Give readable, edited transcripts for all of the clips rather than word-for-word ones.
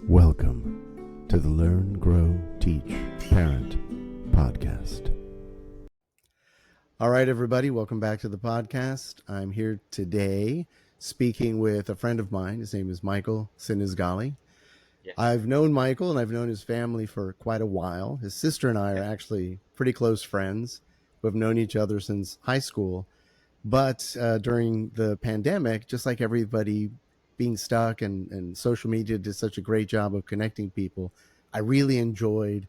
Welcome to the Learn, Grow, Teach, Parent podcast. All right, everybody, welcome back to the podcast. I'm here today speaking with a friend of mine. His name is Michael Sinisgalli. Yeah. I've known Michael and I've known his family for quite a while. His sister and I are actually pretty close friends who have known each other since high school. But during the pandemic, just like everybody being stuck and social media did such a great job of connecting people, I really enjoyed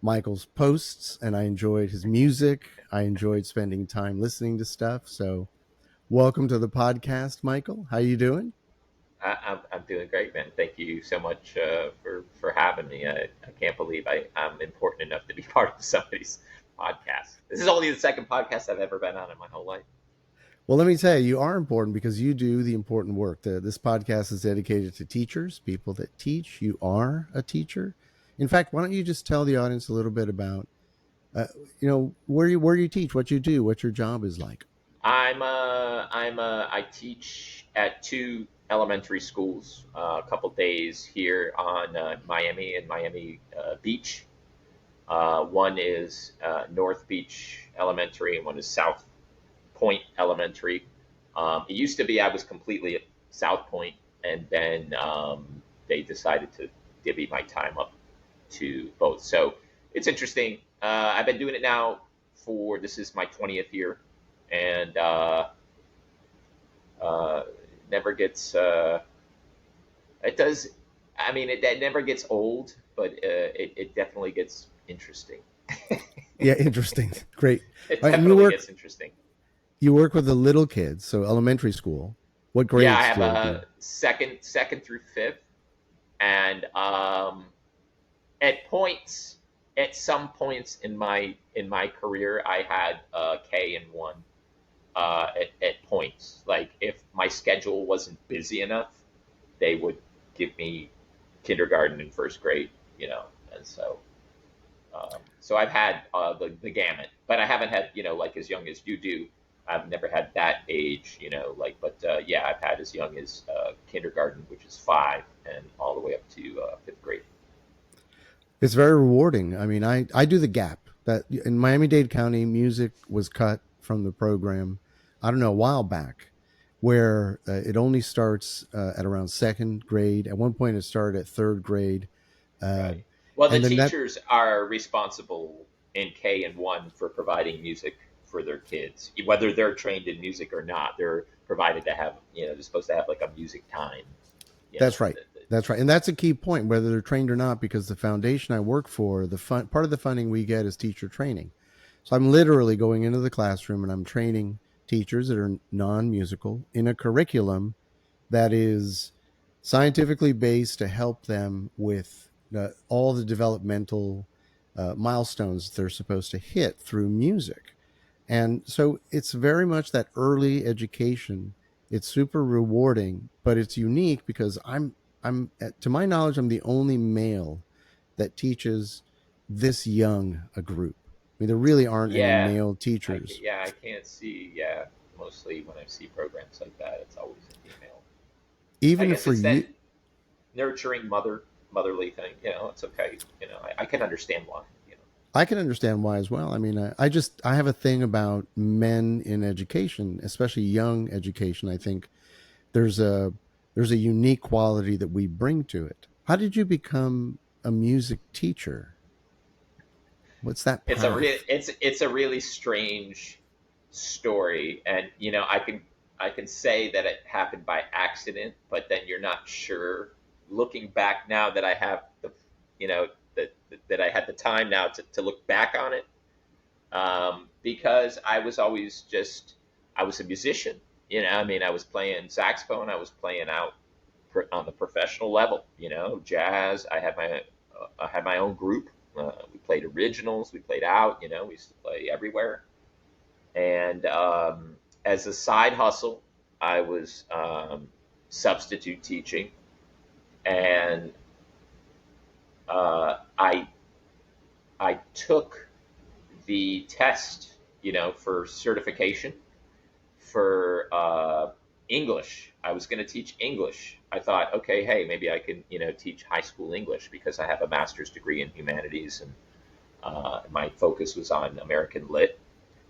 Michael's posts and I enjoyed his music. I enjoyed spending time listening to stuff. So welcome to the podcast, Michael. How you doing? I'm doing great, man. Thank you so much for having me. I can't believe I'm important enough to be part of somebody's podcast. This is only the second podcast I've ever been on in my whole life. Well, let me tell you, you are important because you do the important work. This podcast is dedicated to teachers, people that teach. You are a teacher. In fact, why don't you just tell the audience a little bit about, where you teach, what you do, what your job is like. I teach at two elementary schools, a couple days here on Miami Beach. One is North Beach Elementary, and one is South Point Elementary. It used to be I was completely at South Point, and then they decided to divvy my time up to both. So it's interesting. I've been doing it now this is my 20th year, and uh, never gets. It does. I mean, it never gets old, but it definitely gets interesting. Yeah, interesting. Great. It All right, and you definitely work gets interesting. you work with the little kids, so elementary school. What Yeah, I grades have do you? a second through fifth, and at points, at some points in my career, I had K and one at points. Like if my schedule wasn't busy enough, they would give me kindergarten and first grade, and so I've had the gamut, but I haven't had like as young as you do. I've never had that age, but yeah, I've had as young as kindergarten, which is 5, and all the way up to 5th grade. It's very rewarding. I mean, I do the gap that in Miami-Dade County, music was cut from the program. I don't know, a while back, where it only starts at around second grade. At one point, it started at third grade, uh, Right. Well, the and then that teachers are responsible in K and 1 for providing music for their kids, whether they're trained in music or not. They're provided to have, they're supposed to have like a music time, you know. That's right. That's right. And that's a key point, whether they're trained or not, because the foundation I work for, part of the funding we get is teacher training. So I'm literally going into the classroom and I'm training teachers that are non-musical in a curriculum that is scientifically based to help them with all the developmental milestones they're supposed to hit through music. And so it's very much that early education. It's super rewarding, but it's unique because to my knowledge, I'm the only male that teaches this young a group. I mean, there really aren't any Yeah, male teachers, I can't see. Yeah, mostly when I see programs like that, it's always a female. I even guess for it's that you. nurturing motherly thing. It's okay. I can understand why. I can understand why as well. I mean, I have a thing about men in education, especially young education. I think there's a there's a unique quality that we bring to it. How did you become a music teacher? What's that path? It's a really strange story, and I can say that it happened by accident, but then you're not sure. Looking back now that I have you know that I had the time now to look back on it, because I was a musician. I mean, I was playing saxophone, I was playing out on the professional level. Jazz. I had my own group. We played originals. We played out. We used to play everywhere. And as a side hustle, I was substitute teaching, and I took the test, for certification for English. I was going to teach English. I thought, okay, hey, maybe I can, teach high school English because I have a master's degree in humanities, and my focus was on American Lit.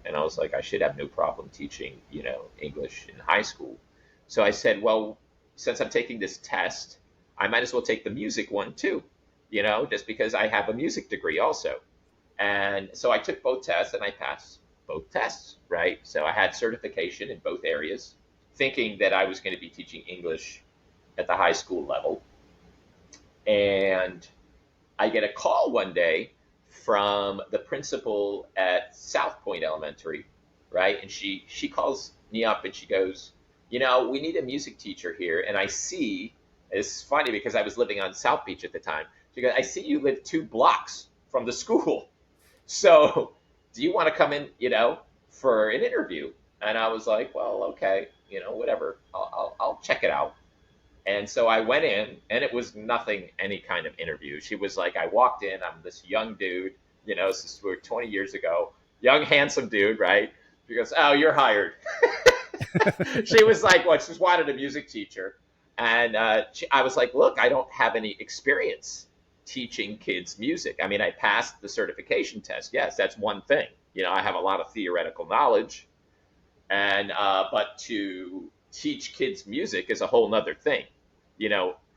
And I was like, I should have no problem teaching, English in high school. So I said, well, since I'm taking this test, I might as well take the music one too, just because I have a music degree also. And so I took both tests and I passed both tests, right? So I had certification in both areas, thinking that I was going to be teaching English at the high school level. And I get a call one day from the principal at South Point Elementary, right? And she calls me up and she goes, we need a music teacher here. And I see, it's funny because I was living on South Beach at the time. She goes, I see you live 2 blocks from the school. So do you want to come in, for an interview? And I was like, well, okay, whatever. I'll check it out. And so I went in, and it was nothing, any kind of interview. She was like, I walked in, I'm this young dude, this was 20 years ago, young, handsome dude, right? She goes, oh, you're hired. She was like, well, she just wanted a music teacher. And I was like, look, I don't have any experience teaching kids music. I mean, I passed the certification test. Yes, that's one thing. I have a lot of theoretical knowledge, and but to teach kids music is a whole nother thing.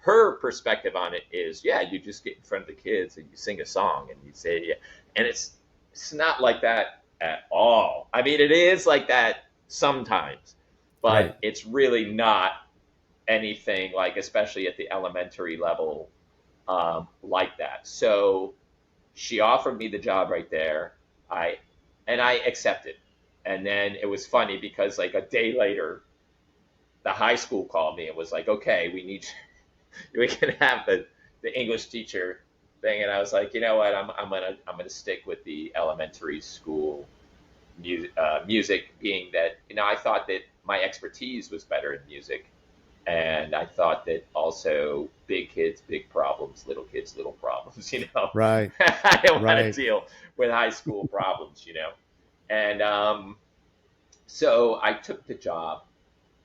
Her perspective on it is, yeah, you just get in front of the kids and you sing a song and you say, yeah. And it's not like that at all. I mean, it is like that sometimes, but Right. it's really not anything like, especially at the elementary level, like that. So she offered me the job right there. I accepted. And then it was funny because like a day later, the high school called me and was like, okay, we can have the English teacher thing. And I was like, you know what, I'm gonna stick with the elementary school music, being that I thought that my expertise was better in music, and I thought that also big kids, big problems, little kids, little problems. Right. I don't want to Right. deal with high school problems. And so I took the job,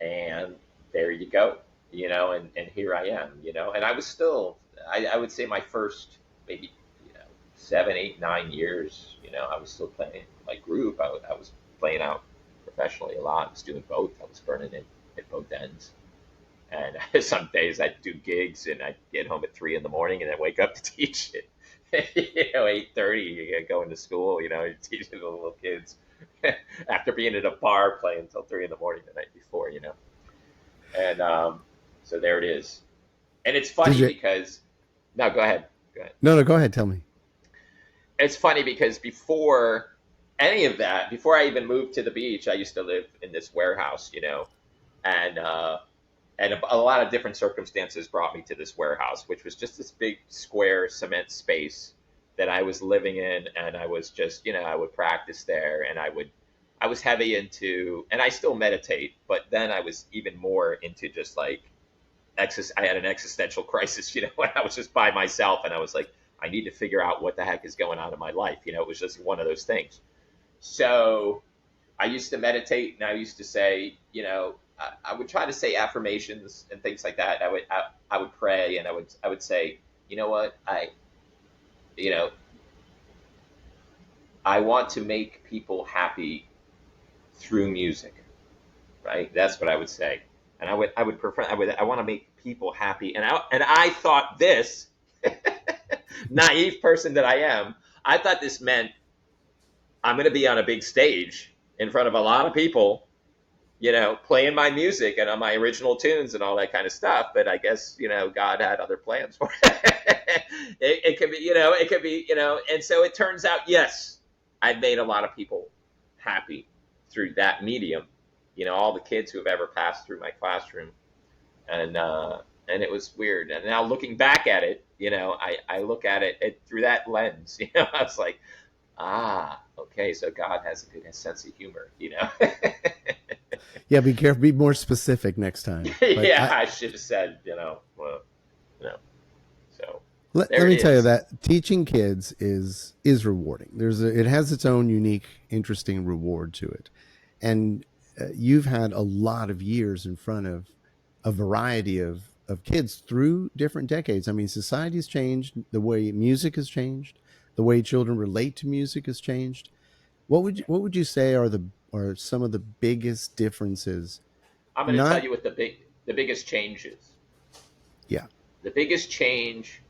and there you go, and here I am, and I was still, I would say my first maybe, 7, 8, 9 years, I was still playing my group. I was playing out professionally a lot. I was doing both. I was burning it at both ends. And some days I'd do gigs and I'd get home at 3 in the morning and then wake up to teach it. 8:30, you going to school, you're teaching the little kids after being at a bar playing until 3 in the morning the night before. And so there it is. And it's Did funny you? because, no, go ahead. Go ahead. No, no. Go ahead. Tell me. It's funny because before any of that, before I even moved to the beach, I used to live in this warehouse, and a lot of different circumstances brought me to this warehouse, which was just this big square cement space that I was living in, and I was just, I would practice there, and I was heavy into, and I still meditate, but then I was even more into just like, I had an existential crisis, when I was just by myself, and I was like, I need to figure out what the heck is going on in my life. It was just one of those things. So I used to meditate, and I used to say, I would try to say affirmations and things like that. I would pray, and I would say, you know what, you know I want to make people happy through music, right? That's what I would say, and I would prefer, I want to make people happy, and I thought this, naive person that I am, I thought this meant I'm going to be on a big stage in front of a lot of people, playing my music and on my original tunes and all that kind of stuff. But I guess, God had other plans for it. It could be, it could be, and so it turns out, yes, I've made a lot of people happy through that medium, all the kids who have ever passed through my classroom. And it was weird. And now looking back at it, I look at it through that lens, I was like, okay, so God has a good sense of humor. Yeah. Be careful. Be more specific next time. But Yeah, I should have said, well, you know. So let there it me tell you is. that teaching kids is rewarding. It has its own unique, interesting reward to it, and you've had a lot of years in front of a variety of kids through different decades. I mean, society's changed, the way music has changed, the way children relate to music has changed. What would you say are some of the biggest differences? I'm going to tell Not you what the biggest change is. yeah. The biggest change,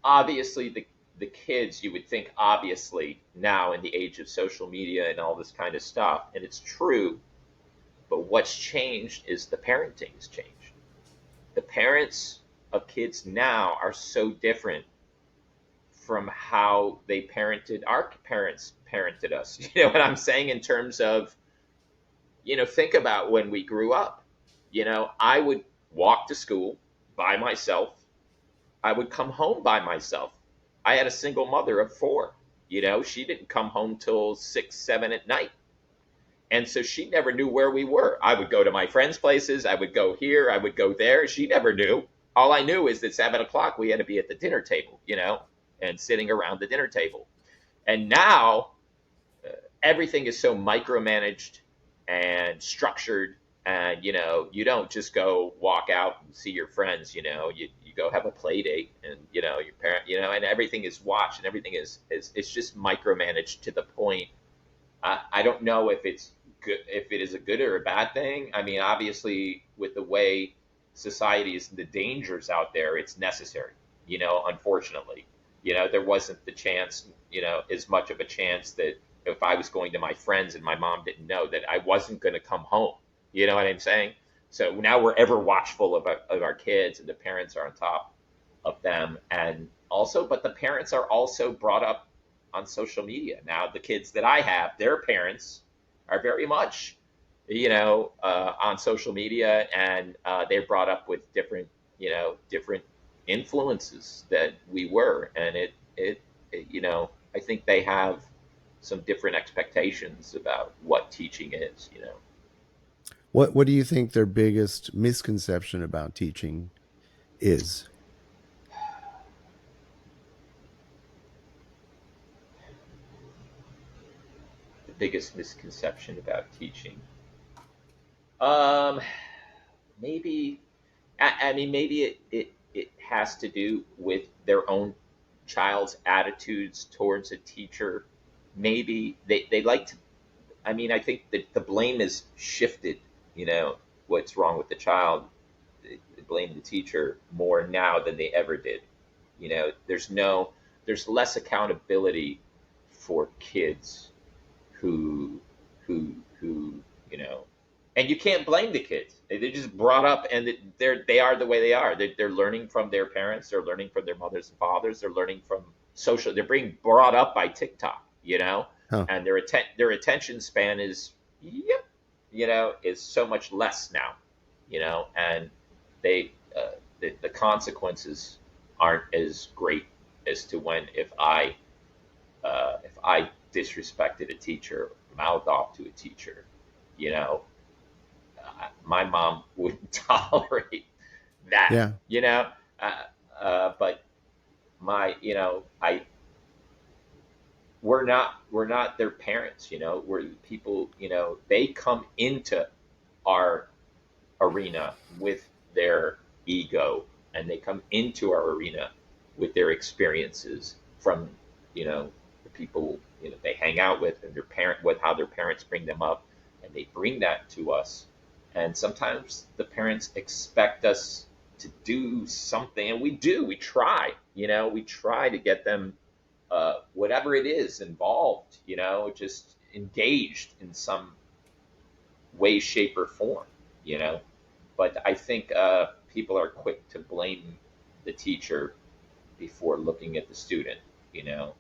obviously, the kids, you would think, obviously, now in the age of social media and all this kind of stuff, and it's true, but what's changed is the parenting has changed. The parents of kids now are so different from how they parented our parents parented us. You know what I'm saying? In terms of, think about when we grew up. I would walk to school by myself. I would come home by myself. I had a single mother of four. She didn't come home till 6, 7 at night. And so she never knew where we were. I would go to my friends' places. I would go here. I would go there. She never knew. All I knew is that 7 o'clock we had to be at the dinner table, and sitting around the dinner table. And now everything is so micromanaged and structured. And you don't just go walk out and see your friends. You go have a play date, and your parent, and everything is watched, and everything is it's just micromanaged to the point. I don't know if it's good, if it is a good or a bad thing. I mean, obviously, with the way society is, the dangers out there, it's necessary. Unfortunately, there wasn't the chance, as much of a chance that if I was going to my friends and my mom didn't know that I wasn't going to come home. You know what I'm saying? So now we're ever watchful of our kids, and the parents are on top of them. And also, but the parents are also brought up on social media. Now, the kids that I have, their parents are very much, on social media, and they're brought up with different influences that we were. And I think they have some different expectations about what teaching is. What do you think their biggest misconception about teaching is? The biggest misconception about teaching. Um, maybe I mean, maybe it has to do with their own child's attitudes towards a teacher. Maybe they like to, I mean, I think that the blame is shifted, what's wrong with the child. They blame the teacher more now than they ever did. There's less accountability for kids who who and you can't blame the kids. They're just brought up, and they are the way they are. They're learning from their parents. They're learning from their mothers and fathers. They're learning from social. They're being brought up by TikTok, Huh. and their attention span is, yep, is so much less now, and the consequences aren't as great as to when if I disrespected a teacher, mouthed off to a teacher, you know, my mom wouldn't tolerate that, Yeah. but my, I, we're not their parents, we're people, they come into our arena with their ego, and they come into our arena with their experiences from, the people, they hang out with, and with how their parents bring them up, and they bring that to us. And sometimes the parents expect us to do something, and we try to get them, whatever it is, involved, just engaged in some way, shape, or form, you know. But I think people are quick to blame the teacher before looking at the student, you know.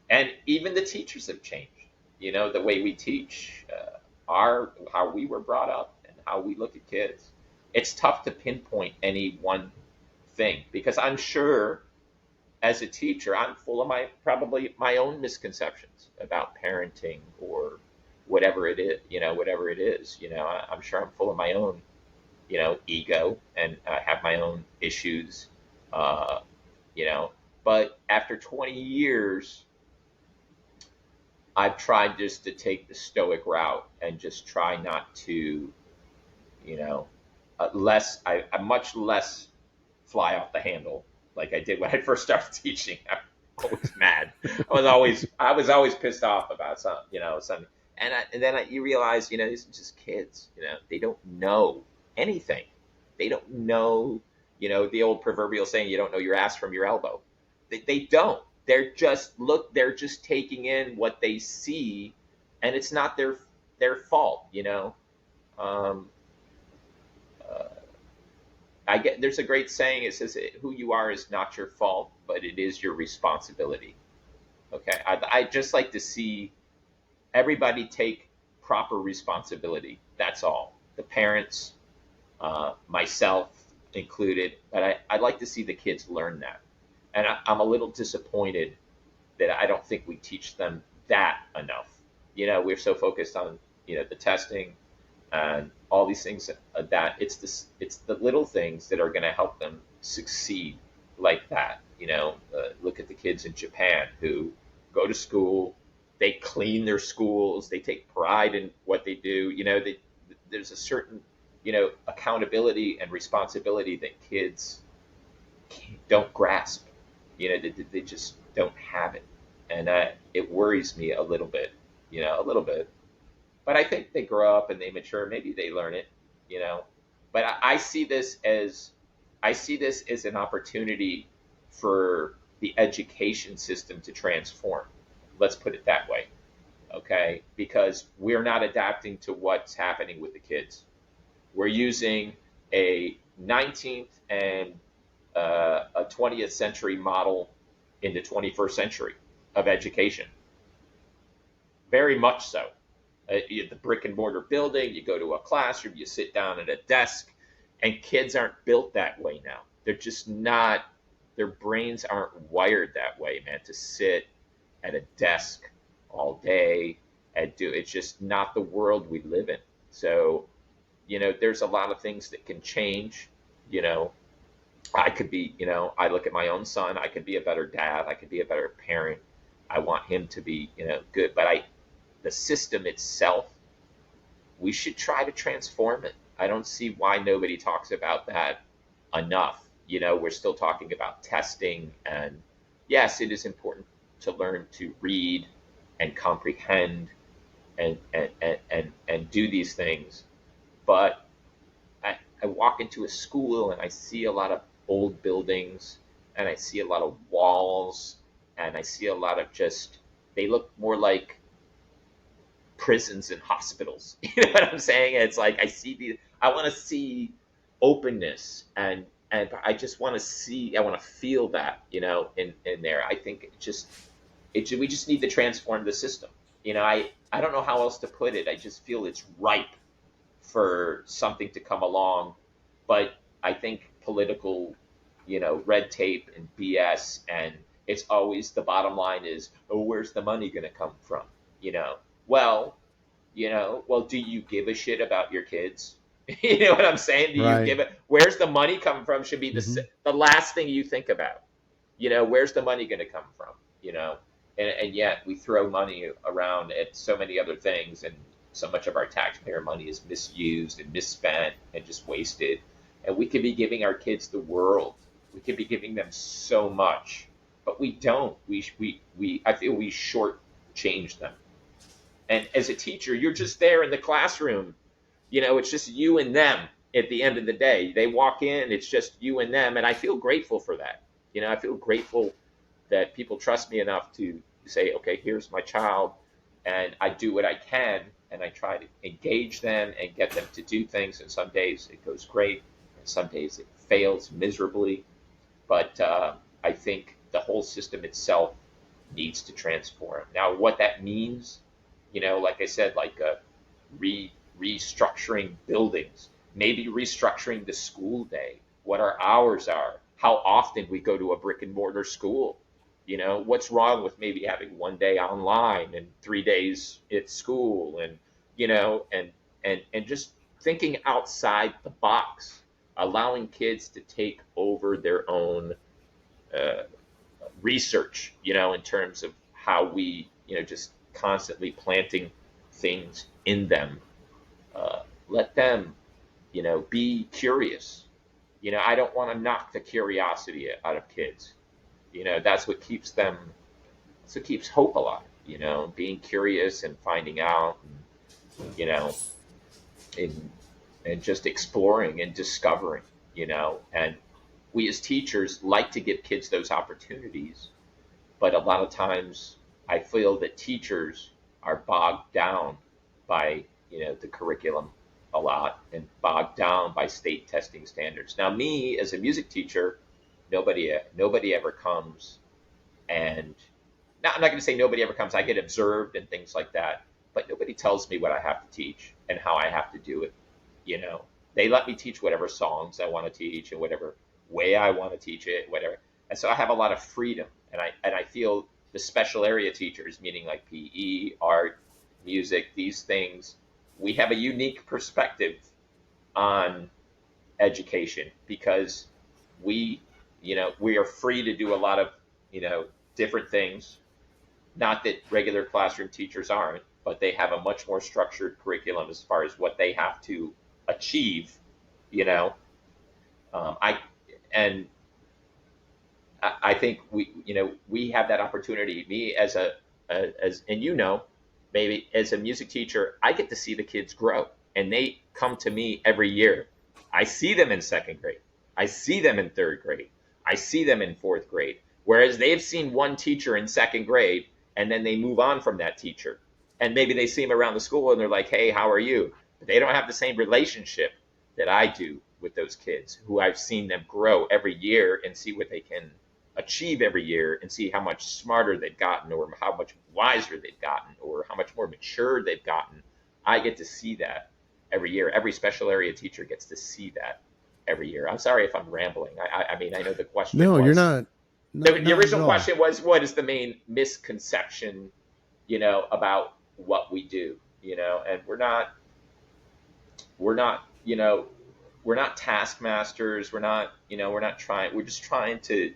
And even the teachers have changed, the way we teach, how we were brought up, and how we look at kids. It's tough to pinpoint any one thing, because I'm sure as a teacher, I'm full of probably my own misconceptions about parenting, or whatever it is, whatever it is, I'm sure I'm full of my own, ego, and I have my own issues, uh, you know. But after 20 years, I've tried just to take the stoic route and just try not to, you know, I much less fly off the handle like I did when I first started teaching. I'm always mad. I was always pissed off about something. And then you realize, these are just kids. They don't know anything. They don't know, the old proverbial saying, you don't know your ass from your elbow. They don't. They're just taking in what they see, and it's not their fault. Um, uh, I get there's a great saying. It says, "Who you are is not your fault, but it is your responsibility." Okay, I just like to see everybody take proper responsibility. That's all. The parents, myself included, but I'd like to see the kids learn that. And I'm a little disappointed that I don't think we teach them that enough. We're so focused on the testing and all these things that it's the little things that are going to help them succeed like that. Look at the kids in Japan who go to school, they clean their schools, they take pride in what they do. There's a certain accountability and responsibility that kids don't grasp. They just don't have it, and it worries me a little bit. A little bit, but I think they grow up and they mature. Maybe they learn it, you know. But I see this as an opportunity for the education system to transform. Let's put it that way, okay? Because we're not adapting to what's happening with the kids. We're using a 19th and a 20th century model in the 21st century of education. Very much so. The brick and mortar building, you go to a classroom, you sit down at a desk, and kids aren't built that way now. They're just not, their brains aren't wired that way, man, to sit at a desk all day and it's just not the world we live in. So, there's a lot of things that can change. You know, I could be, I look at my own son, I could be a better dad, I could be a better parent. I want him to be, good. But the system itself, we should try to transform it. I don't see why nobody talks about that enough. We're still talking about testing, and yes, it is important to learn to read and comprehend and do these things. But I walk into a school and I see a lot of old buildings, and I see a lot of walls, and I see a lot of they look more like prisons and hospitals. You know what I'm saying? It's like I want to see openness, and I just want to I want to feel that, in there. I think we just need to transform the system. I don't know how else to put it. I just feel it's ripe for something to come along, but I think political, red tape and BS, and it's always the bottom line is, oh, where's the money going to come from? You know, well, do you give a shit about your kids? You know what I'm saying? Do you Right. give it? Where's the money coming from? Should be Hmm. the last thing you think about. Where's the money going to come from? And yet we throw money around at so many other things, and so much of our taxpayer money is misused and misspent and just wasted. And we could be giving our kids the world. We could be giving them so much, but we don't. I feel we shortchange them. And as a teacher, you're just there in the classroom. It's just you and them at the end of the day. They walk in, it's just you and them. And I feel grateful for that. I feel grateful that people trust me enough to say, okay, here's my child. And I do what I can, and I try to engage them and get them to do things. And some days it goes great, and some days it fails miserably. But I think the whole system itself needs to transform. Now, what that means, like I said, like restructuring buildings, maybe restructuring the school day, what our hours are, how often we go to a brick and mortar school. What's wrong with maybe having one day online and 3 days at school, and and just thinking outside the box, allowing kids to take over their own uh, research, in terms of how we, just constantly planting things in them. Let them, be curious. I don't want to knock the curiosity out of kids. That's what keeps them. That's what keeps hope alive. Being curious and finding out, and, and and just exploring and discovering. And we as teachers like to give kids those opportunities, but a lot of times I feel that teachers are bogged down by the curriculum a lot, and bogged down by state testing standards. Now, me as a music teacher, nobody ever comes, and I'm not going to say nobody ever comes. I get observed and things like that, but nobody tells me what I have to teach and how I have to do it. You know, they let me teach whatever songs I want to teach and whatever way I want to teach it, whatever. And so I have a lot of freedom, and I feel the special area teachers, meaning like PE, art, music, these things, we have a unique perspective on education because we, we are free to do a lot of, different things. Not that regular classroom teachers aren't, but they have a much more structured curriculum as far as what they have to achieve. You know, I and I think we have that opportunity. Me as as and maybe as a music teacher, I get to see the kids grow, and they come to me every year. I see them in second grade. I see them in third grade. I see them in fourth grade. Whereas they've seen one teacher in second grade, and then they move on from that teacher, and maybe they see him around the school, and they're like, "Hey, how are you?" But they don't have the same relationship that I do with those kids, who I've seen them grow every year and see what they can achieve every year, and see how much smarter they've gotten, or how much wiser they've gotten, or how much more mature they've gotten. I get to see that every year. Every special area teacher gets to see that every year. I'm sorry if I'm rambling. I mean, I know the question No, you're was, not. the Not at original all. question was, what is the main misconception, about what we do, and we're not, we're not taskmasters. We're not trying. We're just trying to.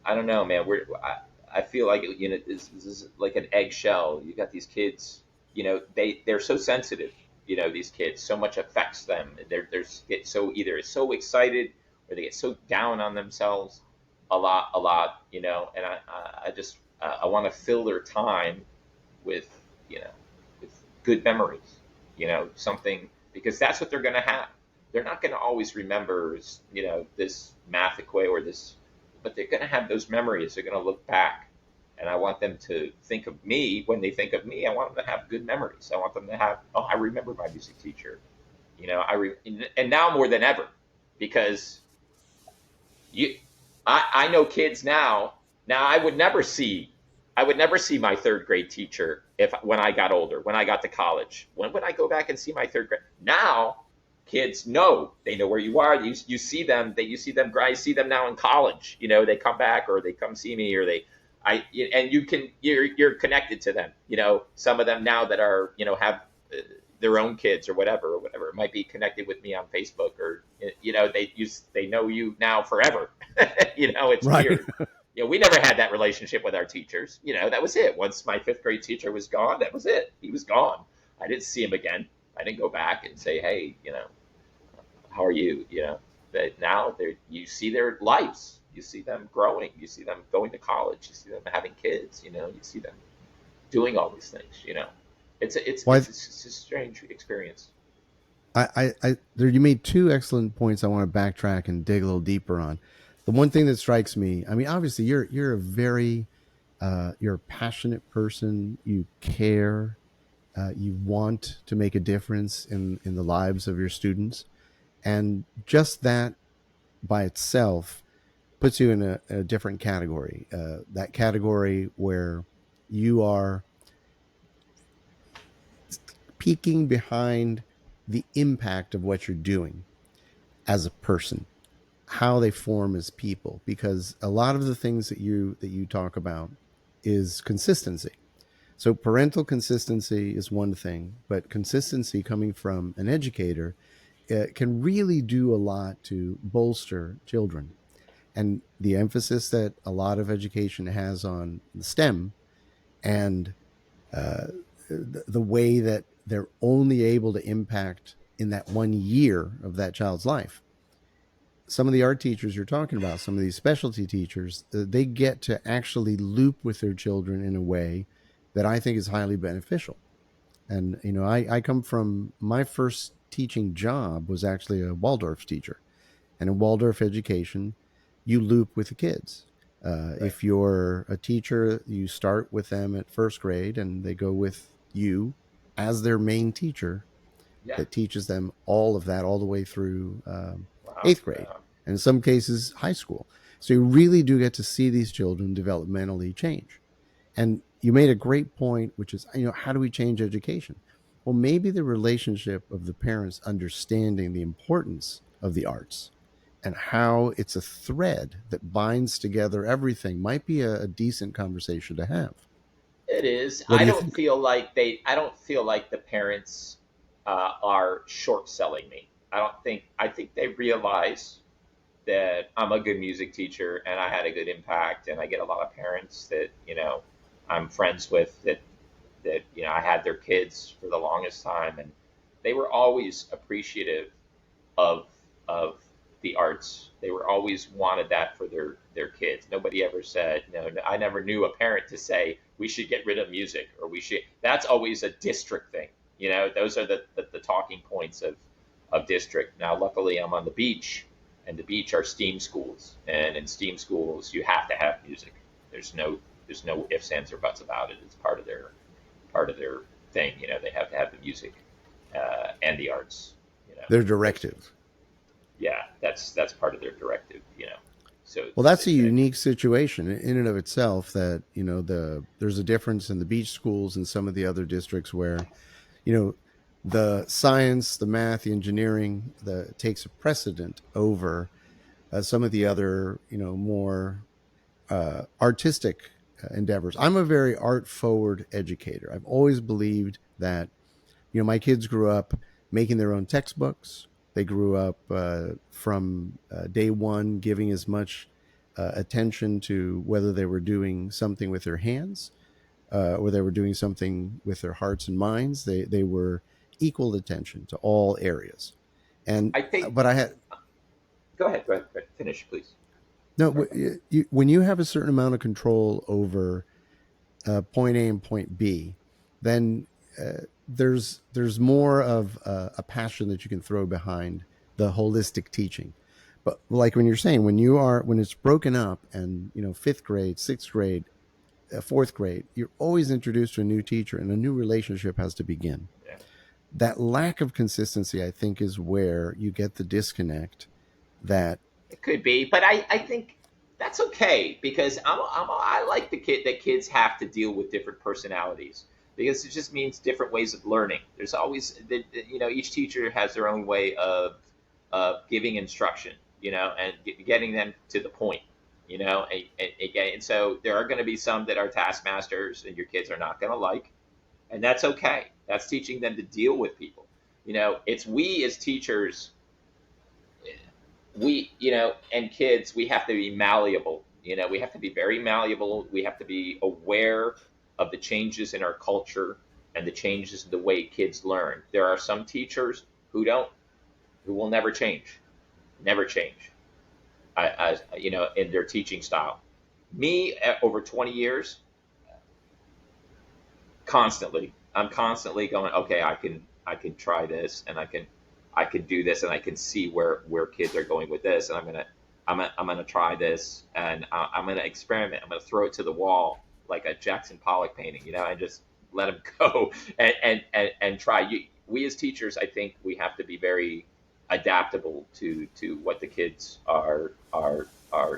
I don't know, man. I feel like this is like an eggshell. You got these kids. They're so sensitive. These kids. So much affects them. They're get so either so excited or they get so down on themselves a lot. And I just I want to fill their time with you know with good memories. Something, because that's what they're going to have. They're not going to always remember this math equation or this, but they're going to have those memories. They're going to look back, and I want them to think of me. When they think of me, I want them to have good memories. I want them to have, oh, I remember my music teacher. And now more than ever, because you I know kids now. Now I would never see my third grade teacher if when I got older, when I got to college. When would I go back and see my third grade? Now kids know, they know where you are. You see them, you see them. I see them now in college. They come back, or they come see me, or and you're connected to them. Some of them now that are, have their own kids, or whatever. It might be connected with me on Facebook, or they know you now forever. It's Right. weird. We never had that relationship with our teachers. That was it. Once my fifth grade teacher was gone, that was it. He was gone. I didn't see him again. I didn't go back and say, hey, how are you? But now you see their lives. You see them growing. You see them going to college. You see them having kids. You see them doing all these things. It's a, it's Well, it's, it's a strange experience. there, you made two excellent points. I want to backtrack and dig a little deeper on. The one thing that strikes me, I mean, obviously, you're a very you're a passionate person. You care. You want to make a difference in the lives of your students, and just that by itself puts you in a different category. That category where you are peeking behind the impact of what you're doing as a person, how they form as people, because a lot of the things that you talk about is consistency. So parental consistency is one thing, but consistency coming from an educator can really do a lot to bolster children. And the emphasis that a lot of education has on the STEM and The way that they're only able to impact in that 1 year of that child's life. Some of the art teachers you're talking about, some of these specialty teachers, they get to actually loop with their children in a way that I think is highly beneficial. And, I come from my first teaching job was actually a Waldorf teacher. And in Waldorf education, you loop with the kids. Right. If you're a teacher, you start with them at first grade and they go with you as their main teacher Yeah. that teaches them all of that all the way through Wow. eighth grade, and in some cases, high school. So you really do get to see these children developmentally change. And you made a great point, which is, how do we change education? Well, maybe the relationship of the parents understanding the importance of the arts and how it's a thread that binds together everything might be a decent conversation to have. It is. What do you think? I don't feel like the parents are short selling me. I don't think. I think they realize that I'm a good music teacher and I had a good impact, and I get a lot of parents that I'm friends with that I had their kids for the longest time, and they were always appreciative of of the arts. They were always wanted that for their kids. Nobody ever said no. I never knew a parent to say we should get rid of music or we should. That's always a district thing. Those are the talking points of district. Now, luckily, I'm on the beach, and the beach are STEAM schools, and in STEAM schools, you have to have music. There's no ifs, ands, or buts about it. It's part of their thing. They have to have the music and the arts. Their Those directive. things. Yeah, that's part of their directive. Well, So that's they a say, unique situation in and of itself. That there's a difference in the beach schools and some of the other districts where you know the science, the math, the engineering, the takes a precedent over some of the other more artistic endeavors. I'm a very art forward educator. I've always believed that my kids grew up making their own textbooks. They grew up from day one giving as much attention to whether they were doing something with their hands or they were doing something with their hearts and minds. They were equal attention to all areas. And I think. but I had Go ahead. Finish, please. no. Sorry about When you have a certain amount of control over point A and point B, then there's more of a passion that you can throw behind the holistic teaching. But like when you're saying, when it's broken up, and fifth grade, sixth grade, fourth grade, you're always introduced to a new teacher, and a new relationship has to begin. that. That lack of consistency, I think, is where you get the disconnect. That It could be, but I think that's okay because I like the kid that kids have to deal with different personalities because it just means different ways of learning. There's always each teacher has their own way of giving instruction, and getting them to the point, and so there are going to be some that are taskmasters and your kids are not going to like, and that's okay. That's teaching them to deal with people. It's we as teachers, and kids, we have to be malleable. We have to be very malleable. We have to be aware of the changes in our culture and the changes in the way kids learn. There are some teachers who will never change, in their teaching style. Me, over 20 years, I'm constantly going, okay, I can try this, and I can do this, and I can see where kids are going with this, and I'm gonna try this, and I'm gonna experiment. I'm gonna throw it to the wall like a Jackson Pollock painting, and just let them go and try. We as teachers, I think we have to be very adaptable to what the kids are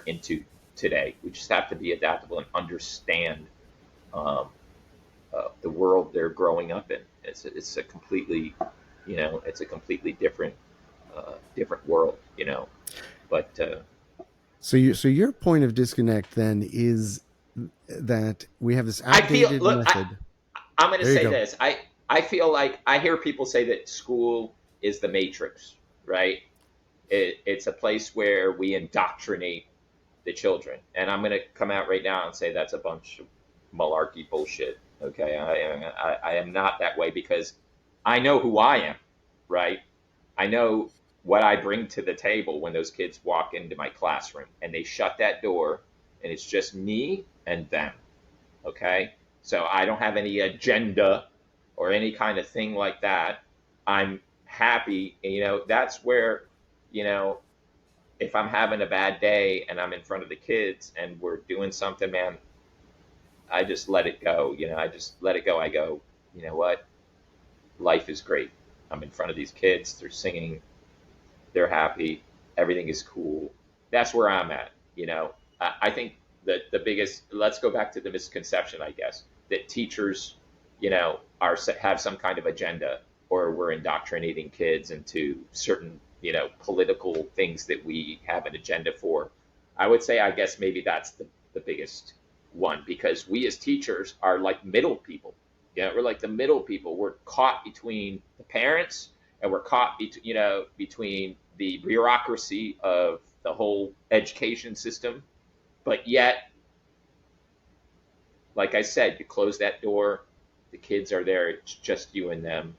into today. We just have to be adaptable and understand um, the world they're growing up in. It's a completely different world. But so your point of disconnect then is that we have this I feel outdated look. method. I'm going to There you say go. this. I feel like I hear people say that school is the matrix, right? It's a place where we indoctrinate the children, and I'm going to come out right now and say that's a bunch of malarkey bullshit. Okay, I am not that way because I know who I am, right? I know what I bring to the table when those kids walk into my classroom and they shut that door and it's just me and them. Okay, so I don't have any agenda or any kind of thing like that. I'm happy, and, that's where, you know, if I'm having a bad day and I'm in front of the kids and we're doing something, man, I just let it go. I just let it go. I go, you know what? Life is great. I'm in front of these kids. They're singing. They're happy. Everything is cool. That's where I'm at. I think that the biggest, let's go back to the misconception, I guess, that teachers, have some kind of agenda, or we're indoctrinating kids into certain, political things that we have an agenda for. I would say, I guess maybe that's the biggest one, because we as teachers are like middle people. We're like the middle people. We're caught between the parents, and we're caught between the bureaucracy of the whole education system. But yet, like I said, you close that door, the kids are there, it's just you and them,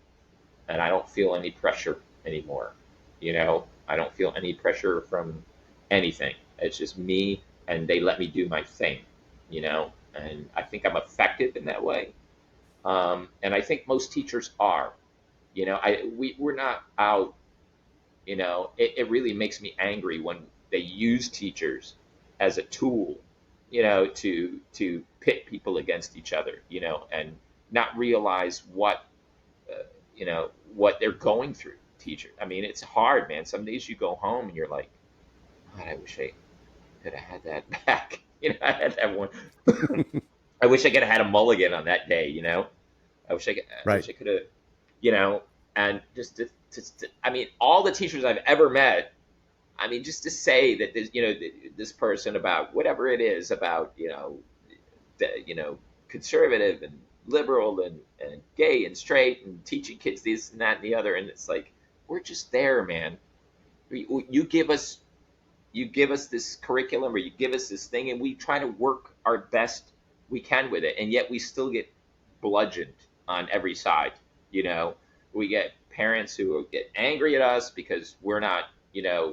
and I don't feel any pressure anymore. I don't feel any pressure from anything. It's just me, and they let me do my thing. And I think I'm effective in that way. And I think most teachers are. We're not out. It really makes me angry when they use teachers as a tool, to pit people against each other, and not realize uh, what they're going through. Teacher, I mean, it's hard, man. Some days you go home and you're like, God, I wish I could have had that back. I had that one. I wish I could have had a mulligan on that day. I Right. wish I could have, you know, and just I mean, all the teachers I've ever met. I mean, just to say that this person about whatever it is about, conservative and liberal and gay and straight and teaching kids this and that and the other, and it's like we're just there, man. You give us this curriculum, or you give us this thing, and we try to work our best we can with it, and yet we still get bludgeoned on every side. you know we get parents who get angry at us because we're not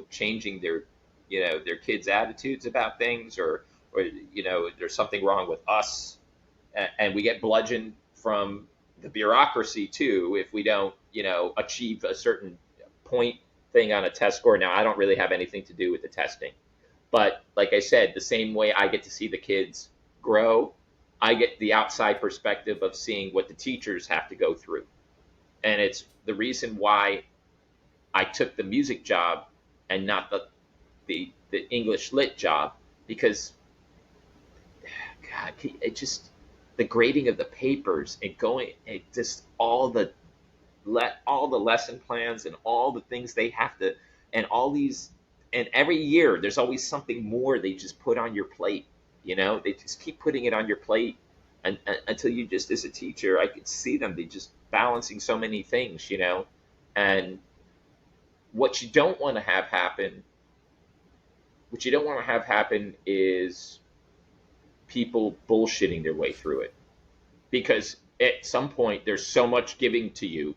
changing their kids attitudes about things, or there's something wrong with us, and we get bludgeoned from the bureaucracy too if we don't achieve a certain point thing on a test score. Now, I don't really have anything to do with the testing, but like I said, the same way I get to see the kids grow, I get the outside perspective of seeing what the teachers have to go through. And it's the reason why I took the music job and not the English lit job, because God, it just, the grading of the papers and going, it just all the lesson plans and all the things they have to, and all these, and every year there's always something more they just put on your plate. They just keep putting it on your plate, until you just, as a teacher, I could see them, they just balancing so many things. And what you don't want to have happen, is people bullshitting their way through it, because at some point there's so much giving to you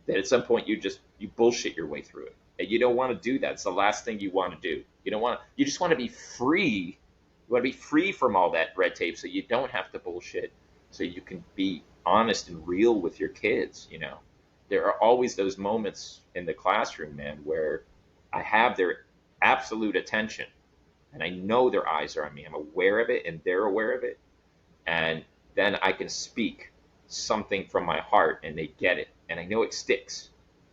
that at some point you bullshit your way through it, and you don't want to do that. It's the last thing you want to do. You just want to be free. You want to be free from all that red tape, so you don't have to bullshit, so you can be honest and real with your kids. There are always those moments in the classroom, man, where I have their absolute attention, and I know their eyes are on me. I'm aware of it, and they're aware of it, and then I can speak something from my heart, and they get it, and I know it sticks.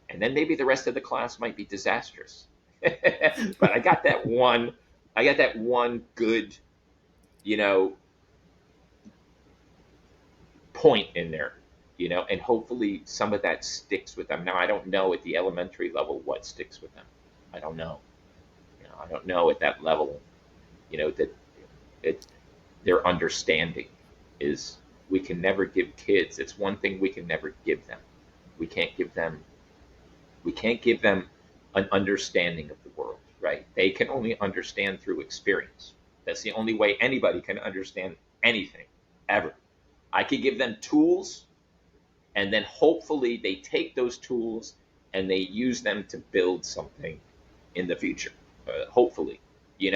And then maybe the rest of the class might be disastrous, but I got that one good, you know, point in there, and hopefully some of that sticks with them. Now, I don't know at the elementary level what sticks with them. I don't know. I don't know at that level, that it their understanding is, we can never give kids, it's one thing we can never give them. We can't give them an understanding of the world, right? They can only understand through experience. That's the only way anybody can understand anything, ever. I could give them tools, and then hopefully they take those tools and they use them to build something in the future. Hopefully, you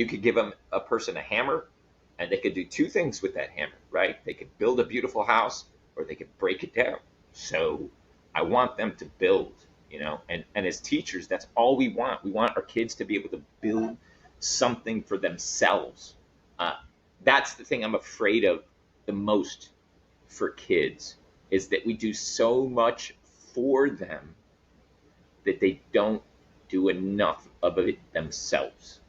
could give them a person a hammer, and they could do two things with that hammer, right? They could build a beautiful house, or they could break it down. So I want them to build, and as teachers, that's all we want. We want our kids to be able to build something for themselves. Uh, that's the thing I'm afraid of the most for kids, is that we do so much for them that they don't do enough of it themselves.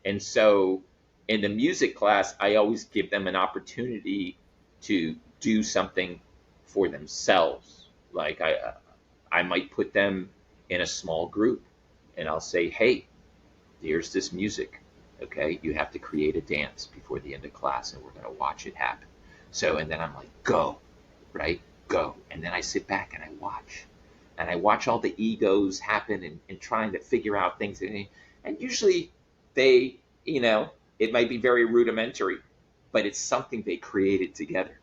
And so in the music class, I always give them an opportunity to do something for themselves. Like I might put them in a small group, and I'll say, hey, here's this music. Okay, you have to create a dance before the end of class, and we're going to watch it happen. So, and then I'm like, go, right? Go. And then I sit back and I watch. And I watch all the egos happen, and trying to figure out things. And usually they, it might be very rudimentary, but it's something they created together.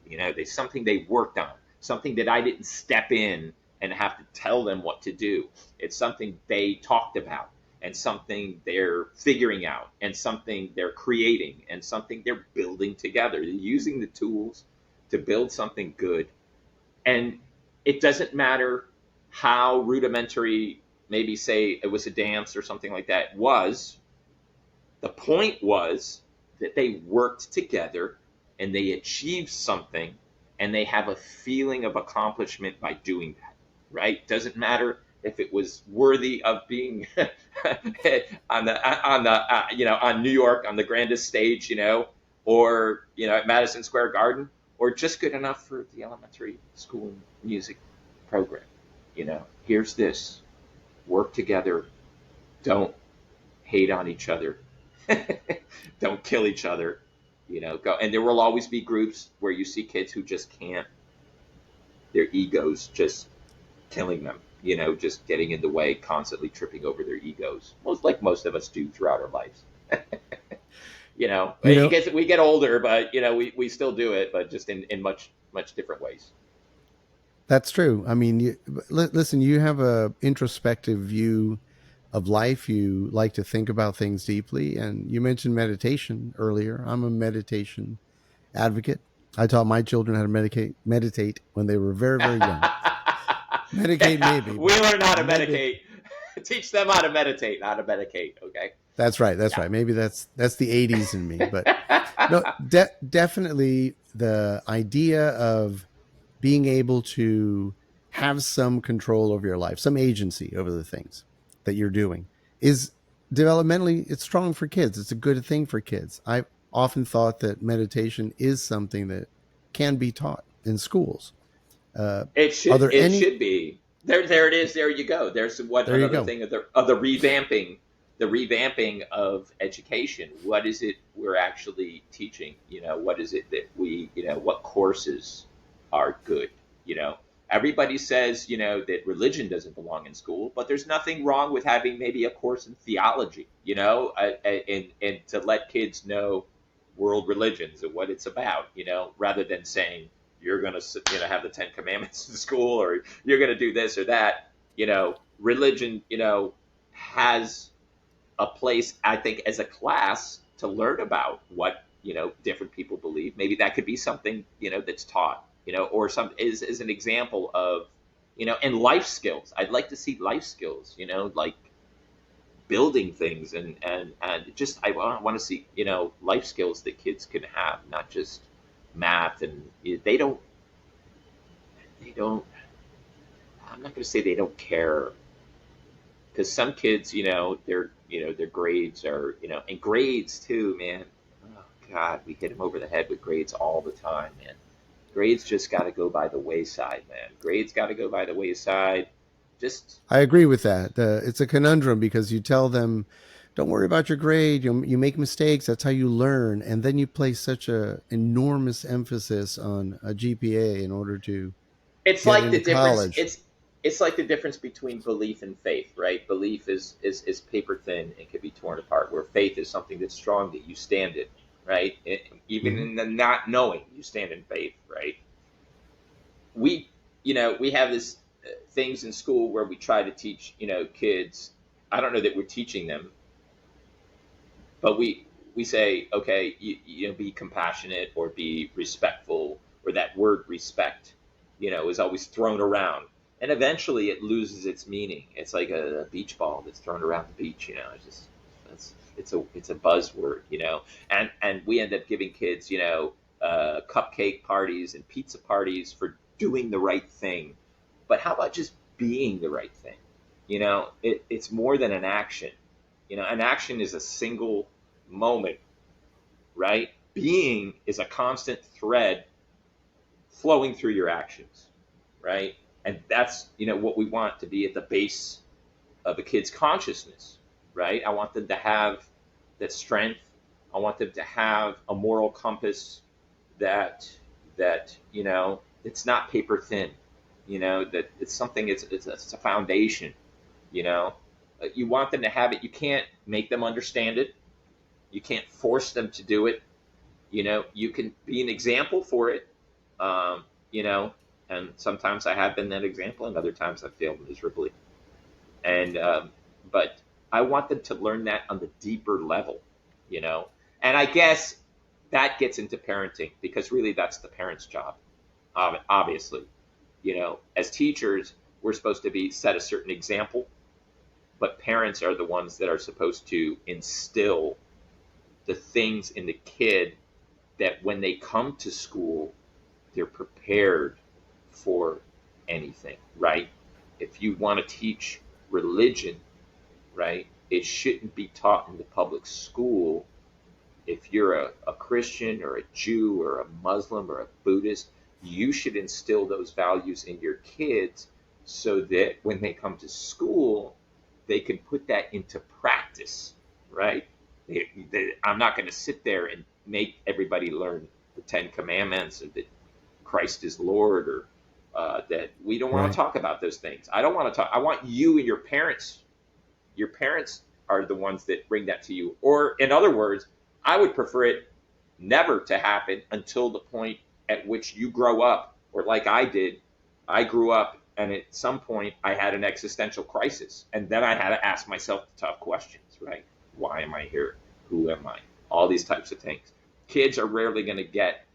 There's something they worked on, something that I didn't step in and have to tell them what to do. It's something they talked about, and something they're figuring out, and something they're creating, and something they're building together. They're using the tools to build something good. And it doesn't matter how rudimentary, maybe say it was a dance or something like that was. The point was that they worked together and they achieved something, and they have a feeling of accomplishment by doing that, right? Doesn't matter if it was worthy of being on New York on the grandest stage, or at Madison Square Garden, or just good enough for the elementary school music program. Here's this: work together, don't hate on each other, don't kill each other. Go. And there will always be groups where you see kids who just can't, their egos just killing them, just getting in the way, constantly tripping over their egos, most of us do throughout our lives. You know, We get older, but we still do it, but just in much much different ways. that's true. I mean, listen, you have a introspective view of life. You like to think about things deeply, and you mentioned meditation earlier. I'm a meditation advocate. I taught my children how to meditate when they were very, very young. Medicate Yeah, maybe, we but learn how to meditate. medicate. Teach them how to meditate, how to medicate. Okay. That's right. That's Yeah. right. Maybe that's the '80s in me, but no, definitely the idea of being able to have some control over your life, some agency over the things that you're doing is developmentally, it's strong for kids. It's a good thing for kids. I've often thought that meditation is something that can be taught in schools. Uh, It are should there it any? should be. There it is. There you go. There's what There you another go. thing of the revamping of education. What is it we're actually teaching? What is it that what courses are good? You know, Everybody says, that religion doesn't belong in school, but there's nothing wrong with having maybe a course in theology, and to let kids know world religions and what it's about, rather than saying you're going to, have the 10 commandments in school, or you're going to do this or that. Religion, has a place, I think, as a class to learn about what different people believe. Maybe that could be something that's taught, or some is an example of and life skills. I'd like to see life skills, like building things, and just I want to see life skills that kids can have, not just math. And they don't. I'm not going to say they don't care, because some kids, their grades are, and grades too, man. Oh God, we hit them over the head with grades all the time, man. Grades just got to go by the wayside, man. Grades got to go by the wayside. Just I agree with that. It's a conundrum because you tell them, "Don't worry about your grade. You make mistakes. That's how you learn." And then you place such a enormous emphasis on a GPA in order to it's get like into the difference. college. It's like the difference between belief and faith, right? Belief is paper thin and can be torn apart, where faith is something that's strong that you stand in. right? Even Hmm. in the not knowing, you stand in faith, right? We, we have this things in school where we try to teach, kids. I don't know that we're teaching them, but we say, okay, be compassionate or be respectful, or that word respect, is always thrown around, and eventually it loses its meaning. It's like a beach ball that's thrown around the beach. It's just it's a buzzword, and we end up giving kids, cupcake parties and pizza parties for doing the right thing. But how about just being the right thing? It's more than an action. An action is a single moment, right? Being is a constant thread flowing through your actions, right? And that's, what we want to be at the base of a kid's consciousness, right? I want them to have that strength. I want them to have a moral compass that it's not paper thin, that it's something, it's a foundation, you know. You want them to have it. You can't make them understand it. You can't force them to do it. You can be an example for it. Um, you know, and sometimes I have been that example, and other times I've failed miserably. And but I want them to learn that on the deeper level, you know. And I guess that gets into parenting, because really that's the parent's job. Obviously, as teachers, we're supposed to be set a certain example, but parents are the ones that are supposed to instill the things in the kid that when they come to school, they're prepared for anything, right? If you want to teach religion, right, it shouldn't be taught in the public school. If you're a Christian or a Jew or a Muslim or a Buddhist, you should instill those values in your kids so that when they come to school, they can put that into practice, right? I'm not going to sit there and make everybody learn the Ten Commandments, or that Christ is Lord, or that we don't want to Right. talk about those things. I don't want to talk. I want you and your parents. Your parents are the ones that bring that to you. Or, in other words, I would prefer it never to happen until the point at which you grow up, or like I did. I grew up, and at some point, I had an existential crisis. And then I had to ask myself the tough questions, right? Why am I here? Who am I? All these types of things. Kids are rarely going to get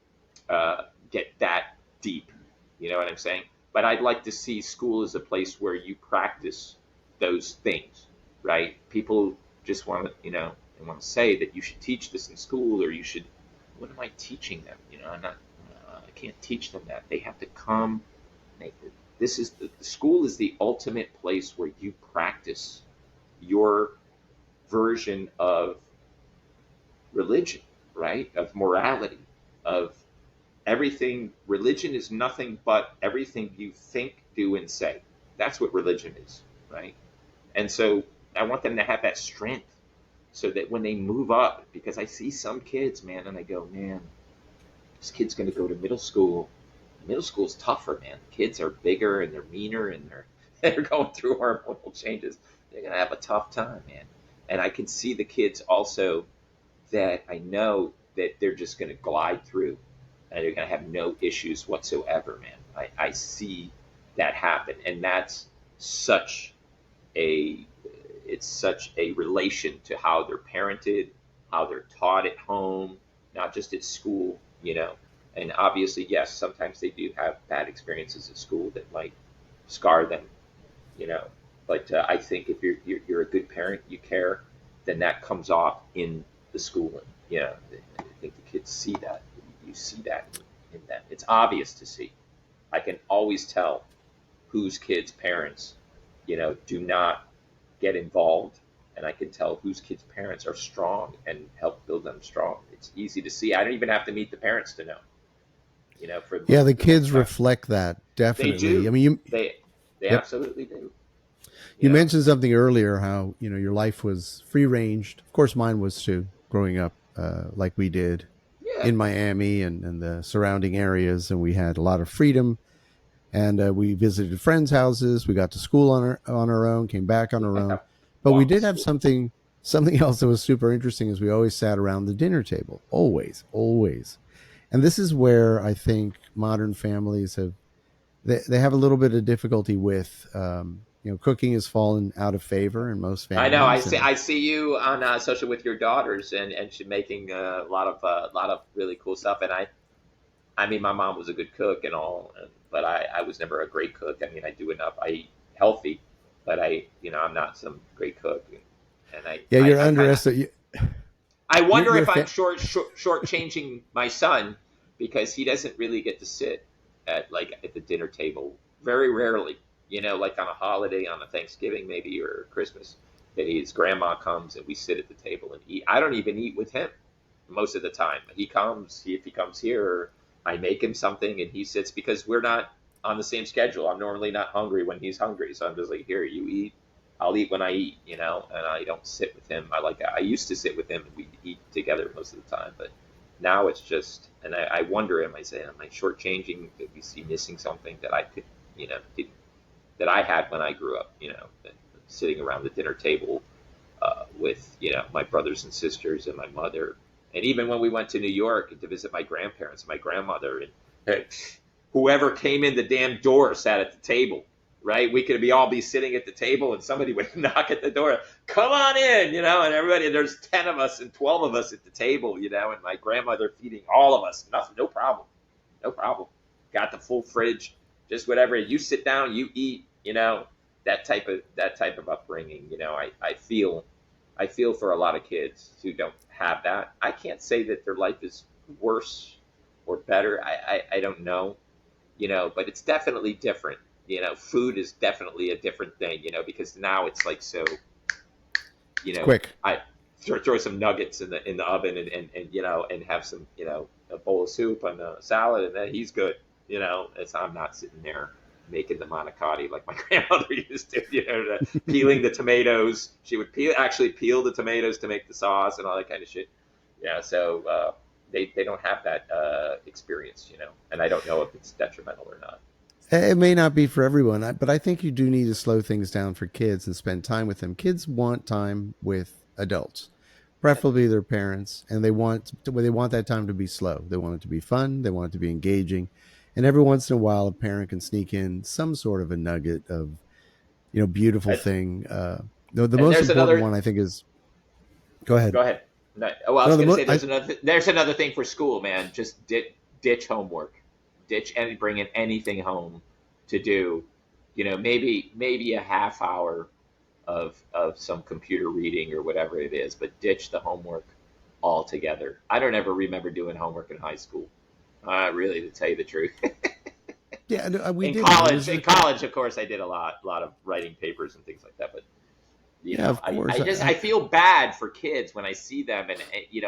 that deep. You know what I'm saying? But I'd like to see school as a place where you practice those things, right? People just want to, they want to say that you should teach this in school, or you should. What am I teaching them? I'm not. I can't teach them that. They have to come. They, this is the school is the ultimate place where you practice your version of religion, right? Of morality, of everything. Religion is nothing but everything you think, do, and say. That's what religion is, right? And so I want them to have that strength, so that when they move up, because I see some kids, man, and I go, man, this kid's going to go to middle school. Middle school's tougher, man. Kids are bigger and they're meaner, and they're going through hormonal changes. They're going to have a tough time, man. And I can see the kids also that I know that they're just going to glide through, and they're going to have no issues whatsoever, man. I see that happen, and that's such a it's such a relation to how they're parented, how they're taught at home, not just at school, And obviously, yes, sometimes they do have bad experiences at school that might scar them, you know. But I think if you're a good parent, you care, then that comes off in the schooling. I think the kids see that. You see that in them. It's obvious to see. I can always tell whose kids' parents, do not get involved, and I can tell whose kids' parents are strong and help build them strong. It's easy to see. I don't even have to meet the parents to know. For Yeah, the the most kids part, reflect that they definitely. I do. mean, you. They Yep. absolutely do. You You know. mentioned something earlier, how your life was free ranged. Of course, mine was too. Growing up, like we did Yeah. in Miami and the surrounding areas, and we had a lot of freedom. And we visited friends' houses. We got to school on our own, came back on our Yeah. own. But we Walk to did have school. something something else that was super interesting is we always sat around the dinner table, always, always. And this is where I think modern families have they have a little bit of difficulty with. Cooking has fallen out of favor in most I know. families, and I see you on social with your daughters, and she's making a lot of really cool stuff. And I mean, my mom was a good cook and all, but I was never a great cook. I mean, I do enough. I eat healthy, but I'm not some great cook. And yeah, you're I kind of underestimating. I wonder You're if I'm shortchanging my son because he doesn't really get to sit at the dinner table very rarely. Like on a holiday, on a Thanksgiving maybe or Christmas, that his grandma comes and we sit at the table and eat. I don't even eat with him most of the time. If he comes here, I make him something and he sits because we're not on the same schedule. I'm normally not hungry when he's hungry, so I'm just like, here, you eat. I'll eat when I eat, and I don't sit with him. I used to sit with him and we eat together most of the time, but now it's just, and I wonder, am I shortchanging? Is he missing something that I could, that I had when I grew up, sitting around the dinner table with, my brothers and sisters and my mother. And even when we went to New York to visit my grandparents, my grandmother, and whoever came in the damn door sat at the table, right? We could all be sitting at the table and somebody would knock at the door, come on in, and everybody, there's 10 of us and 12 of us at the table, and my grandmother feeding all of us. Nothing, no problem. No problem. Got the full fridge, just whatever. You sit down, you eat, that type of upbringing. I feel for a lot of kids who don't have that. I can't say that their life is worse or better. I don't know, but it's definitely different. Food is definitely a different thing, because now it's like so, It's quick. I throw some nuggets in the oven and have some, a bowl of soup and a salad and then he's good. I'm not sitting there making the manicotti like my grandmother used to, peeling the tomatoes. She would actually peel the tomatoes to make the sauce and all that kind of shit. So they don't have that experience, and I don't know if it's detrimental or not. It may not be for everyone, but I think you do need to slow things down for kids and spend time with them. Kids want time with adults, preferably their parents, and they want that time to be slow. They want it to be fun. They want it to be engaging, and every once in a while, a parent can sneak in some sort of a nugget of beautiful And, thing. The and most there's important another. one I think is go ahead. Go ahead. No, well, I No, was the going to mo- say I, there's another thing for school, man. Just ditch homework, ditch and bring in anything home to do. Maybe a half hour of some computer reading or whatever it is, but ditch the homework altogether. I don't ever remember doing homework in high school. Really, to tell you the truth. yeah, no, we in didn't. It college, was in the college, of course, I did a lot of writing papers and things like that. But yeah, of course. I feel bad for kids when I see them, and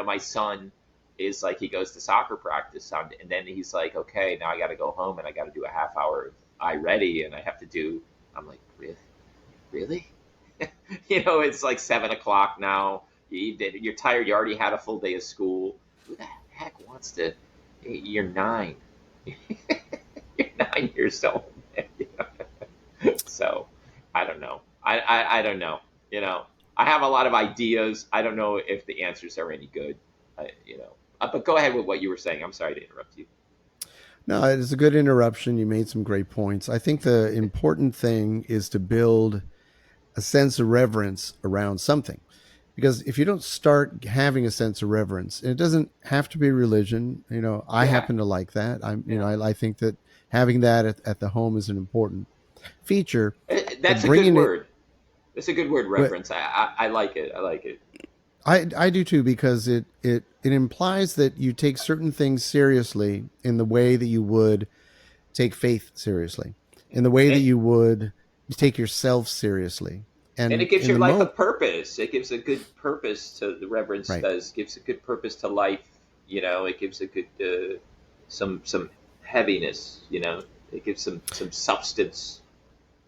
my son is like he goes to soccer practice on, and then he's like, okay, now I got to go home and I got to do a half hour of iReady, and I have to do. I'm like, really? It's like 7 o'clock now. You're tired. You already had a full day of school. Who the heck wants to? You're 9. You're 9 years old. So I don't know. I don't know. I have a lot of ideas. I don't know if the answers are any good. But go ahead with what you were saying. I'm sorry to interrupt you. No, it's a good interruption. You made some great points. I think the important thing is to build a sense of reverence around something. Because if you don't start having a sense of reverence, and it doesn't have to be religion, I Yeah, happen to like that. yeah. I think that having that at the home is an important feature, but That's a good bringing it, word. That's a good word, reference. I like it. I like it. I do too, because it implies that you take certain things seriously in the way that you would take faith seriously, in the way that And, you would take yourself seriously. and And it gives in your the life a moment, purpose. It gives a good purpose to the reverence right. does. Gives a good purpose to life. It gives a good some heaviness. It gives some substance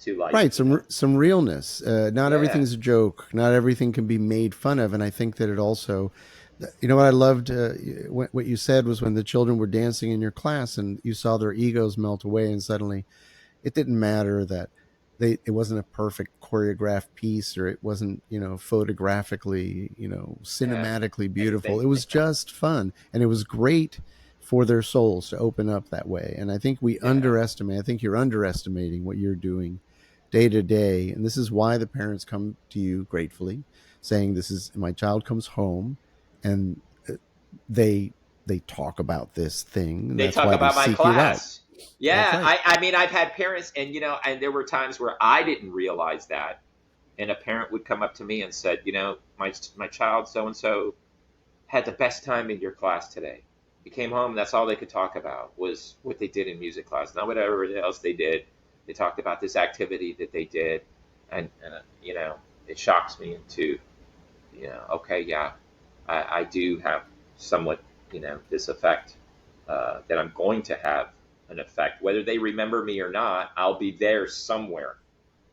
to life. Right, some realness. Not Yeah. everything's a joke. Not everything can be made fun of, and I think that it also, what I loved, what you said was when the children were dancing in your class, and you saw their egos melt away, and suddenly it didn't matter that, it wasn't a perfect choreographed piece, or it wasn't, photographically, Yeah. cinematically And beautiful. It was just fun, and it was great for their souls to open up that way. And yeah, I think you're underestimating what you're doing day to day. And this is why the parents come to you gratefully saying, this is my child comes home, and they they talk about this thing, and they that's talk why they about my seek you out. class. That's Yeah, right. I mean, I've had parents, and and there were times where I didn't realize that, and a parent would come up to me and said, my child so and so had the best time in your class today. He came home, that's all they could talk about was what they did in music class, not whatever else they did. They talked about this activity that they did, and it shocks me into, okay, yeah, I do have somewhat, this effect, that I'm going to have an effect. Whether they remember me or not, I'll be there somewhere,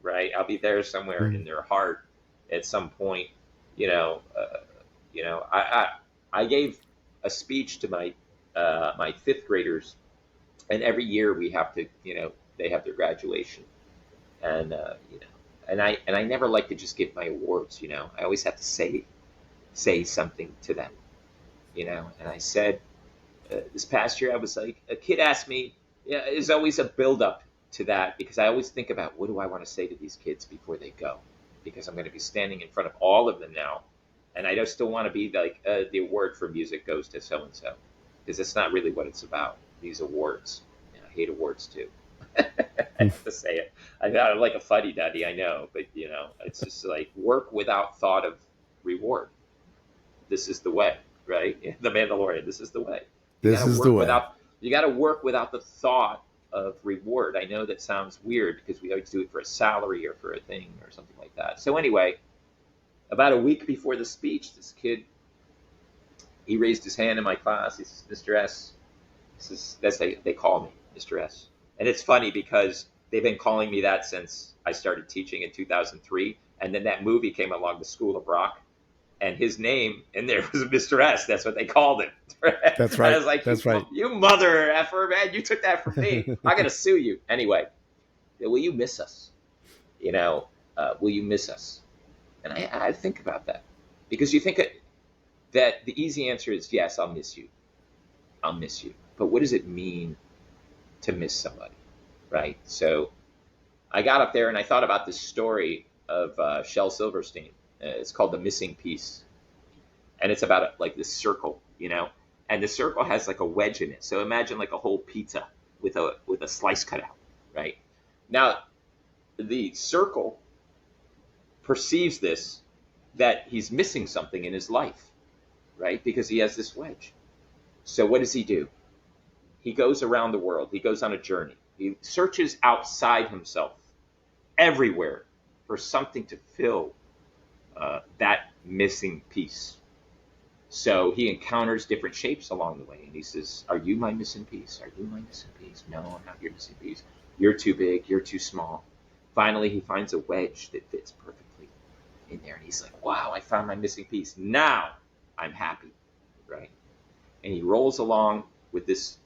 right? I'll be there somewhere in Mm. their heart at some point. You know, uh, I gave a speech to my fifth graders, and every year we have to, they have their graduation, and and I never like to just give my awards. I always have to say something to them. And I said, this past year I was like, a kid asked me, yeah, there's always a build up to that, because I always think about what do I want to say to these kids before they go, because I'm going to be standing in front of all of them now, and I just still want to be like, the award for music goes to so and so, because it's not really what it's about. These awards, I hate awards too. I have to say it. I'm like a fuddy duddy, I know, but it's just like work without thought of reward. This is the way, right? The Mandalorian. This is the way. You got This to is the work way. without. You got to work without the thought of reward. I know that sounds weird because we always do it for a salary or for a thing or something like that. So anyway, about a week before the speech, this kid, he raised his hand in my class. He says, "Mr. S." That's they call me Mr. S. And it's funny because they've been calling me that since I started teaching in 2003. And then that movie came along, The School of Rock, and his name in there was Mr. S. That's what they called him. That's And I right. was like, That's right. you mother effer, man, you took that from me. I'm gonna sue you anyway. Will you miss us? Will you miss us? And I think about that, because you think that the easy answer is yes, I'll miss you. I'll miss you. But what does it mean to miss somebody, right? So I got up there and I thought about this story of Shel Silverstein. It's called The Missing Piece, and it's about like this circle, and the circle has like a wedge in it. So imagine like a whole pizza with a slice cut out, right? Now the circle perceives this, that he's missing something in his life, right? Because he has this wedge. So what does he do? He goes around the world. He goes on a journey. He searches outside himself, everywhere, for something to fill that missing piece. So he encounters different shapes along the way, and he says, "Are you my missing piece? Are you my missing piece? No, I'm not your missing piece. You're too big. You're too small." Finally, he finds a wedge that fits perfectly in there, and he's like, "Wow, I found my missing piece. Now I'm happy." Right? And he rolls along with this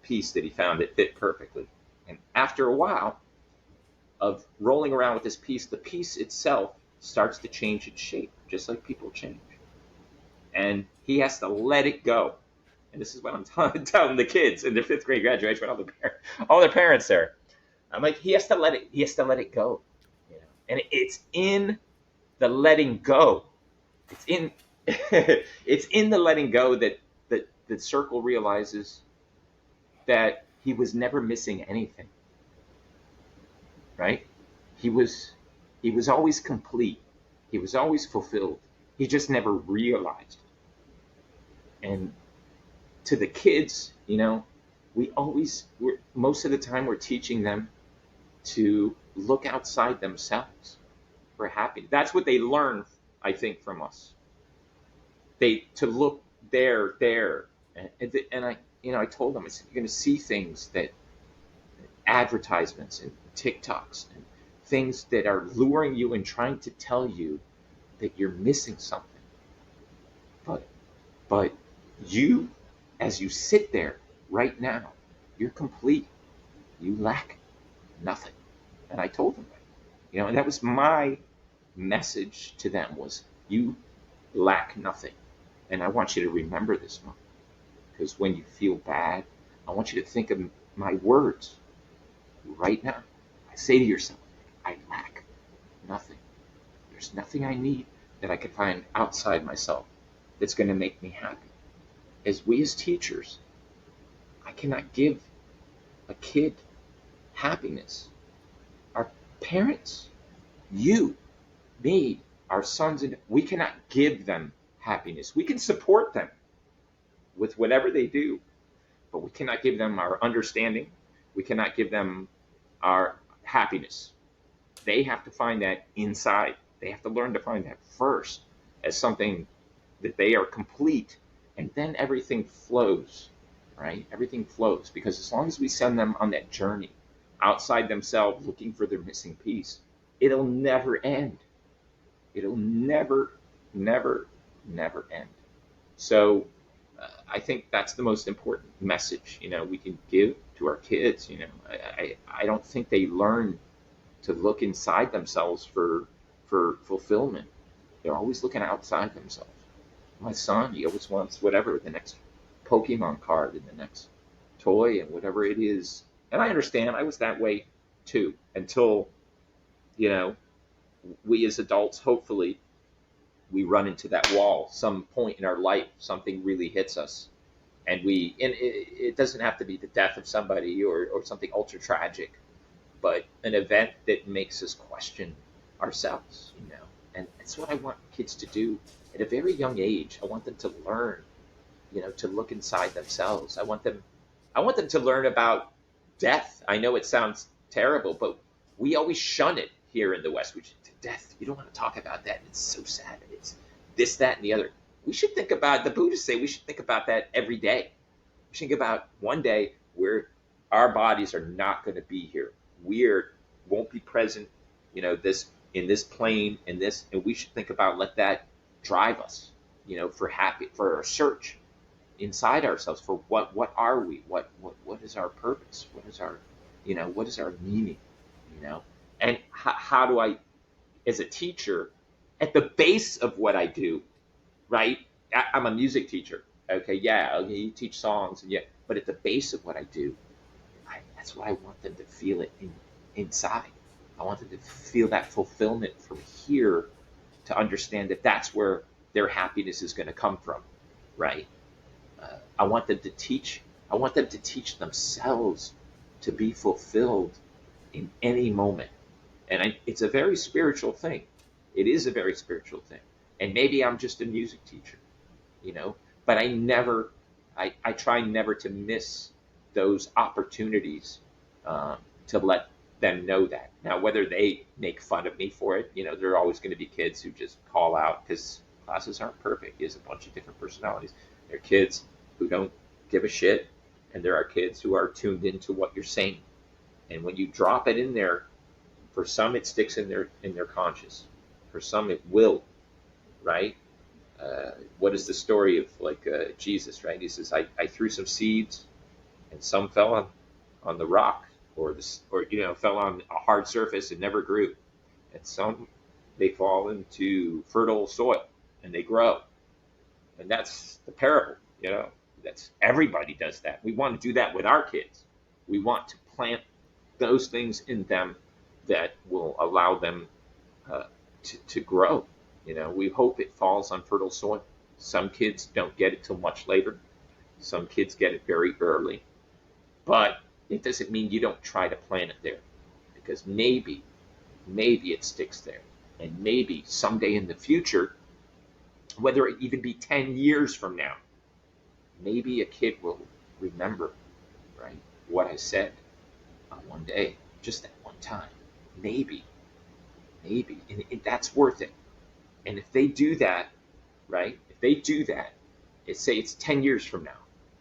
piece that he found that fit perfectly. And after a while of rolling around with this piece, the piece itself starts to change its shape, just like people change. And he has to let it go. And this is what I'm telling the kids in their fifth grade graduation, all their parents there. I'm like, he has to let it. He has to let it go. And it's in the letting go. It's in. It's in the letting go that the circle realizes that he was never missing anything. Right? He was. He was always complete. He was always fulfilled. He just never realized. And to the kids, we're most of the time we're teaching them to look outside themselves for happiness. That's what they learn, I think, from us. They to look there, and I told them, I said, you're going to see things that advertisements and TikToks and things that are luring you and trying to tell you that you're missing something, but but you, as you sit there right now, you're complete. You lack nothing. And I told them that. And that was my message to them was, you lack nothing. And I want you to remember this moment, because when you feel bad, I want you to think of my words right now. I say to yourself, I lack nothing. There's nothing I need that I can find outside myself that's going to make me happy. As teachers, I cannot give a kid happiness. Our parents, you, me, our sons, and we cannot give them happiness. We can support them with whatever they do, but we cannot give them our understanding. We cannot give them our happiness. They have to find that inside. They have to learn to find that first as something that they are complete, and then everything flows, right? Everything flows, because as long as we send them on that journey outside themselves looking for their missing piece, it'll never end. It'll never, never, never end. So I think that's the most important message, we can give to our kids. I don't think they learn to look inside themselves for fulfillment. They're always looking outside themselves. My son, he always wants whatever, the next Pokemon card and the next toy and whatever it is. And I understand, I was that way too, until, you know, we as adults, hopefully, we run into that wall. Some point in our life, something really hits us. And it doesn't have to be the death of somebody or something ultra tragic, but an event that makes us question ourselves. And that's what I want kids to do at a very young age. I want them to learn, to look inside themselves. I want them to learn about death. I know it sounds terrible, but we always shun it here in the West. Death, you don't want to talk about that. It's so sad. It's this, that, and the other. We should think about, the Buddhists say we should think about that every day. We should think about one day where our bodies are not going to be here. Won't be present, this in this plane, and we should think about, let that drive us, for our search inside ourselves for what are we, what is our purpose, what is our meaning, and how do I, as a teacher, at the base of what I do, right? I'm a music teacher. Okay, yeah, you teach songs, and yeah, but at the base of what I do, that's what I want them to feel it inside. I want them to feel that fulfillment from here, to understand that that's where their happiness is going to come from, right? I want them to teach. I want them to teach themselves to be fulfilled in any moment, and it's a very spiritual thing. It is a very spiritual thing, and maybe I'm just a music teacher, but I try never to miss those opportunities, to let them know that. Now, whether they make fun of me for it, there are always going to be kids who just call out, because classes aren't perfect. There's a bunch of different personalities. There are kids who don't give a shit, and there are kids who are tuned into what you're saying. And when you drop it in there, for some it sticks in their conscious. For some it will, right? What is the story of Jesus, right? He says, I threw some seeds, and some fell on the rock, or fell on a hard surface and never grew, and some, they fall into fertile soil and they grow. And that's the parable. That's, everybody does that. We want to do that with our kids. We want to plant those things in them that will allow them to grow. We hope it falls on fertile soil. Some kids don't get it till much later. Some kids get it very early. But it doesn't mean you don't try to plant it there, because maybe it sticks there. And maybe someday in the future, whether it even be 10 years from now, maybe a kid will remember, right, what I said on one day, just that one time. Maybe. And that's worth it. And if they do that, right, say it's 10 years from now,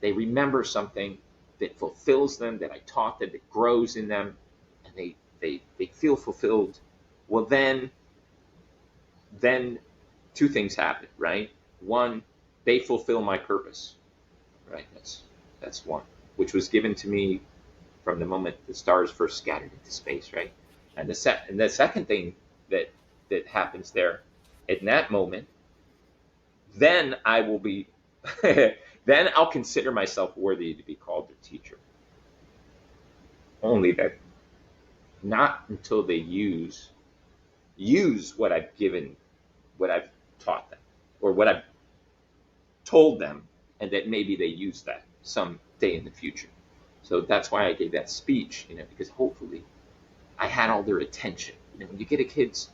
they remember something that fulfills them, that I taught them, that grows in them, and they feel fulfilled. Well, then two things happen, right? One, they fulfill my purpose, right? That's one, which was given to me from the moment the stars first scattered into space, right? And the second thing that happens there, in that moment, then I will be, then I'll consider myself worthy to be called a teacher. Only that, not until they use what I've given, what I've taught them, or what I've told them, and that maybe they use that someday in the future. So that's why I gave that speech, because hopefully I had all their attention. When you get a kid's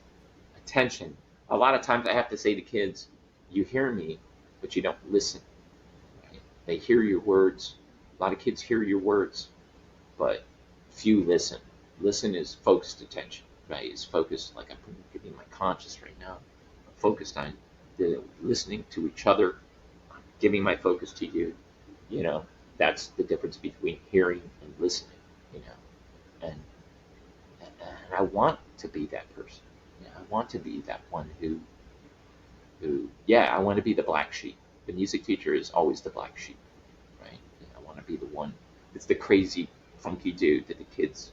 attention, a lot of times I have to say to kids, you hear me, but you don't listen. Right? They hear your words. A lot of kids hear your words, but few listen. Listen is focused attention, right? It's focused, like I'm giving my conscious right now. I'm focused on listening to each other, giving my focus to you. You know, that's the difference between hearing and listening. You know, and I want to be that person. I want to be that one who, yeah, I want to be the black sheep. The music teacher is always the black sheep, right? I want to be the one that's the crazy, funky dude that the kids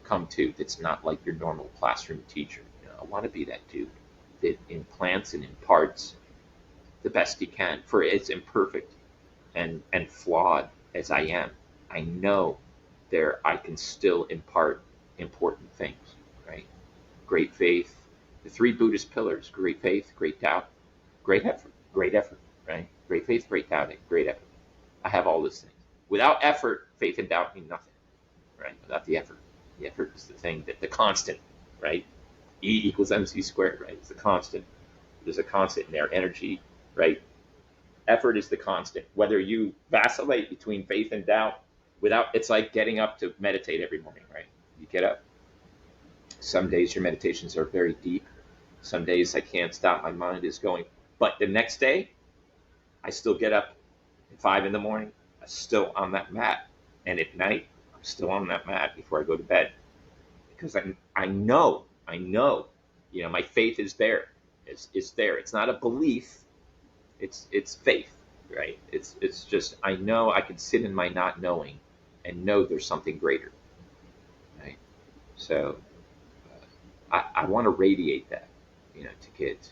come to. That's not like your normal classroom teacher. I want to be that dude that implants and imparts the best he can. For as imperfect and flawed as I am, I know I can still impart important things, right? Great faith, the three Buddhist pillars: great faith, great doubt, great effort, right? Great faith, great doubt, and great effort. I have all those things. Without effort, faith and doubt mean nothing, right? Without the effort. The effort is the thing that the constant, right? E equals mc squared, right? It's the constant. There's a constant in there, energy, right? Effort is the constant. Whether you vacillate between faith and doubt, it's like getting up to meditate every morning, right? You get up. Some days your meditations are very deep. Some days I can't stop. My mind is going. But the next day, I still get up at 5 in the morning. I'm still on that mat. And at night, I'm still on that mat before I go to bed. Because I know, my faith is there. It's there. It's not a belief. It's faith, right? It's just, I know I can sit in my not knowing and know there's something greater, right? So I want to radiate that, to kids.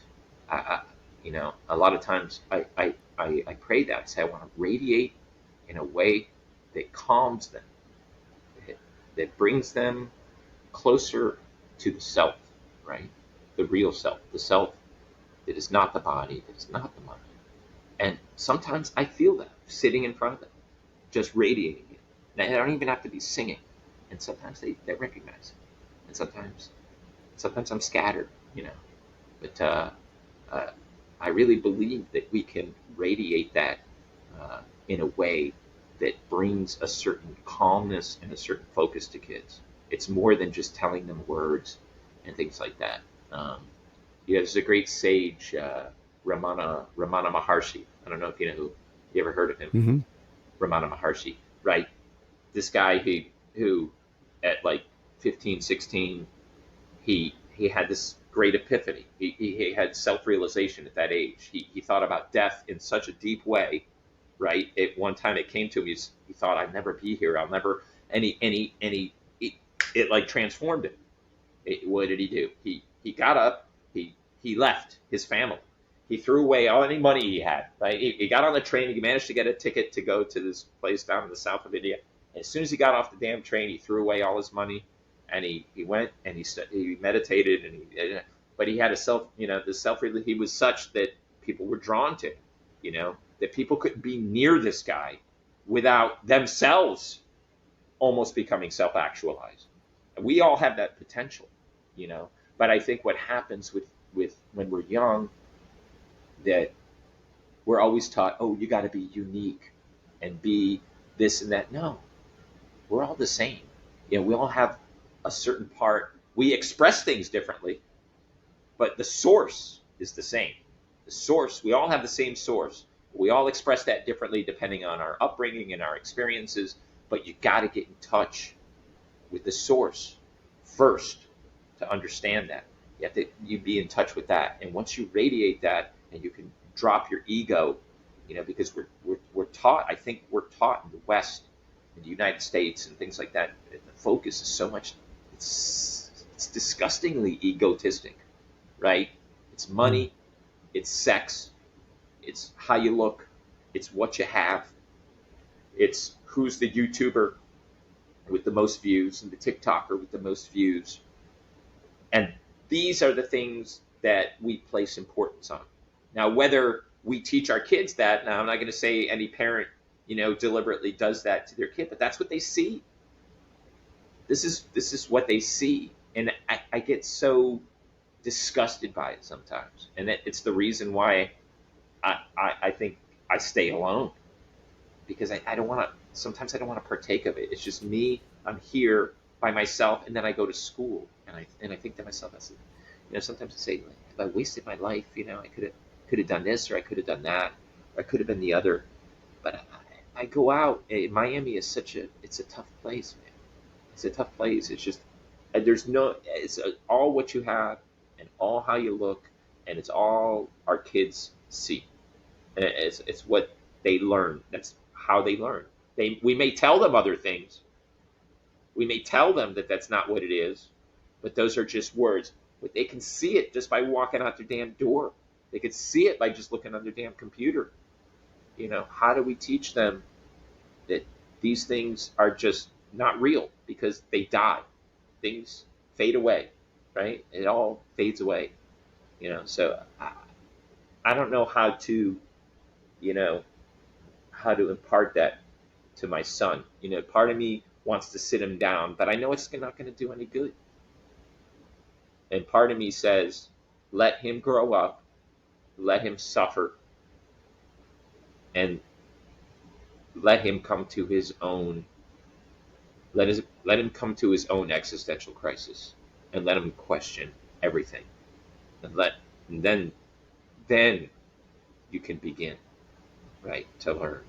A lot of times I pray that. I say I want to radiate in a way that calms them, that brings them closer to the self, right? The real self, the self that is not the body, that is not the mind. And sometimes I feel that sitting in front of them, just radiating it. And I don't even have to be singing. And sometimes they recognize it. And sometimes I'm scattered, But I really believe that we can radiate that in a way that brings a certain calmness and a certain focus to kids. It's more than just telling them words and things like that. There's a great sage, Ramana Maharshi. I don't know if you ever heard of him, Mm-hmm. Ramana Maharshi, right? This guy who at like 15, 16, he had this great epiphany. He had self-realization at that age. He thought about death in such a deep way, right? At one time it came to him, he thought, I'd never be here. I'll never, it like transformed him. What did he do? He got up, he left his family. He threw away all any money he had, right? He got on the train, he managed to get a ticket to go to this place down in the south of India. And as soon as he got off the damn train, he threw away all his money, and he went and he meditated, but he had he was such that people were drawn to him, that people couldn't be near this guy without themselves almost becoming self-actualized. We all have that potential, but I think what happens with when we're young, that we're always taught, oh, you got to be unique and be this and that. No, we're all the same. We all have a certain part. We express things differently, but the source is the same. The source, we all have the same source. We all express that differently depending on our upbringing and our experiences, but you got to get in touch with the source first to understand that. You be in touch with that, and once you radiate that, and you can drop your ego, because we're taught. I think we're taught in the West, in the United States, and things like that. The focus is so much. It's it's disgustingly egotistic, right? It's Mm. money, it's sex, it's how you look, it's what you have, it's who's the YouTuber with the most views and the TikToker with the most views. And these are the things that we place importance on. Now, whether we teach our kids that, now I'm not going to say any parent, deliberately does that to their kid, but that's what they see. This is what they see, and I get so disgusted by it sometimes, and it's the reason why I think I stay alone, because I don't want to. Sometimes I don't want to partake of it. It's just me. I'm here by myself, and then I go to school, and I think to myself, I said, sometimes I say, like, have I wasted my life? I could have done this, or I could have done that, or I could have been the other. But I go out. Miami is it's a tough place, man. It's a tough place. It's just there's no. It's all what you have, and all how you look, and it's all our kids see. And it's what they learn. That's how they learn. We may tell them other things. We may tell them that that's not what it is, but those are just words. But they can see it just by walking out their damn door. They could see it by just looking on their damn computer. How do we teach them that these things are just not real, because they die? Things fade away, right? It all fades away. So I don't know you know, how to impart that to my son. Part of me wants to sit him down, but I know it's not going to do any good. And part of me says, let him grow up, let him suffer, and let him come to his own. Let him come to his own existential crisis, and let him question everything, and then you can begin, right, to learn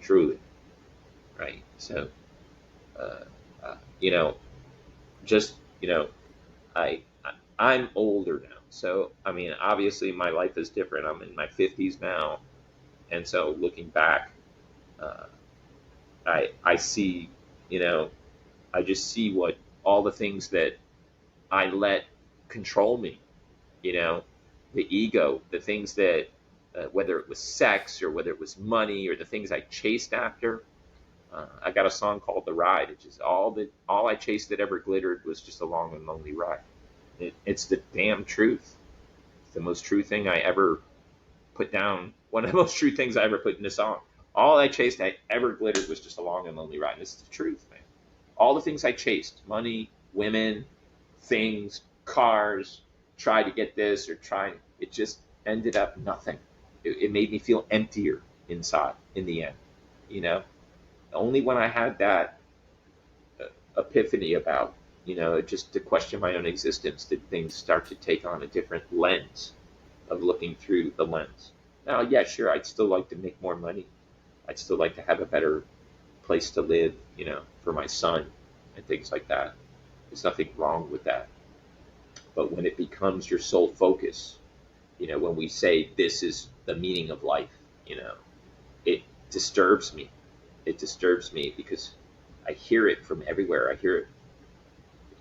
truly, right. So, uh, you know, just I, I'm older now, so I mean, obviously my life is different. I'm in my 50s now, and so looking back, uh, I see, you know, I just see what all the things that I let control me, you know, the ego, the things that, whether it was sex or whether it was money or the things I chased after. I got a song called "The Ride." It's just all I chased that ever glittered was just a long and lonely ride. It's the damn truth. It's the most true thing I ever put down. One of the most true things I ever put in a song. All I chased that ever glittered was just a long and lonely ride. And this is the truth, man. All the things I chased, money, women, things, cars, tried to get this or trying, it just ended up nothing. It made me feel emptier inside in the end. You know, only when I had that epiphany about, just to question my own existence, did things start to take on a different lens of looking through the lens. Now, yeah, sure, I'd still like to make more money. I'd still like to have a better place to live, for my son and things like that. There's nothing wrong with that. But when it becomes your sole focus, when we say this is the meaning of life, it disturbs me. It disturbs me because I hear it from everywhere. I hear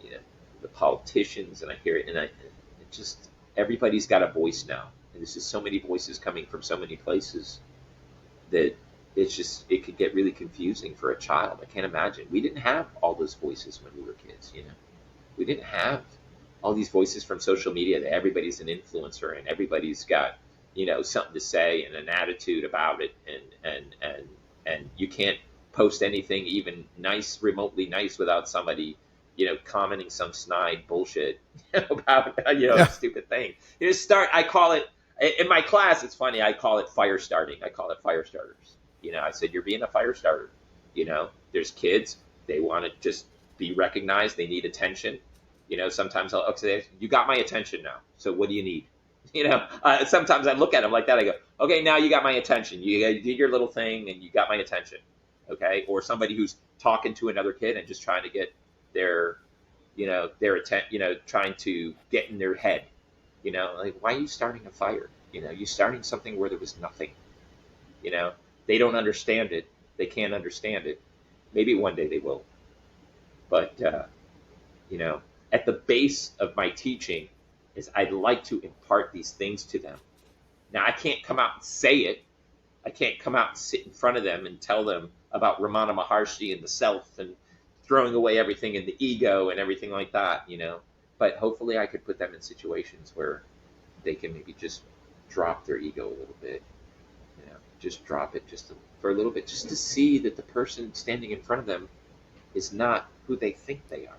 it, the politicians, and I hear it, and it just, everybody's got a voice now. And there's just so many voices coming from so many places that it could get really confusing for a child. I can't imagine. We didn't have all those voices when we were kids, We didn't have all these voices from social media that everybody's an influencer and everybody's got, something to say and an attitude about it, and you can't post anything even nice, remotely nice, without somebody, commenting some snide bullshit about, a Yeah. stupid thing. You just start. I call it, in my class. It's funny. I call it fire starting. I call it fire starters. I said, you're being a fire starter. There's kids. They want to just be recognized. They need attention. Sometimes I'll say, you got my attention now. So what do you need? Sometimes I look at them like that. I go, okay, now you got my attention. You did your little thing and you got my attention. Okay. Or somebody who's talking to another kid and just trying to get their, their attention, trying to get in their head, like, why are you starting a fire? You starting something where there was nothing, they don't understand it. They can't understand it. Maybe one day they will. But, you know, at the base of my teaching is I'd like to impart these things to them. Now I can't come out and say it. I can't come out and sit in front of them and tell them about Ramana Maharshi and the self and throwing away everything in the ego and everything like that, you know. But hopefully I could put them in situations where they can maybe just drop their ego a little bit, you know, just drop it for a little bit, just to see that the person standing in front of them is not who they think they are,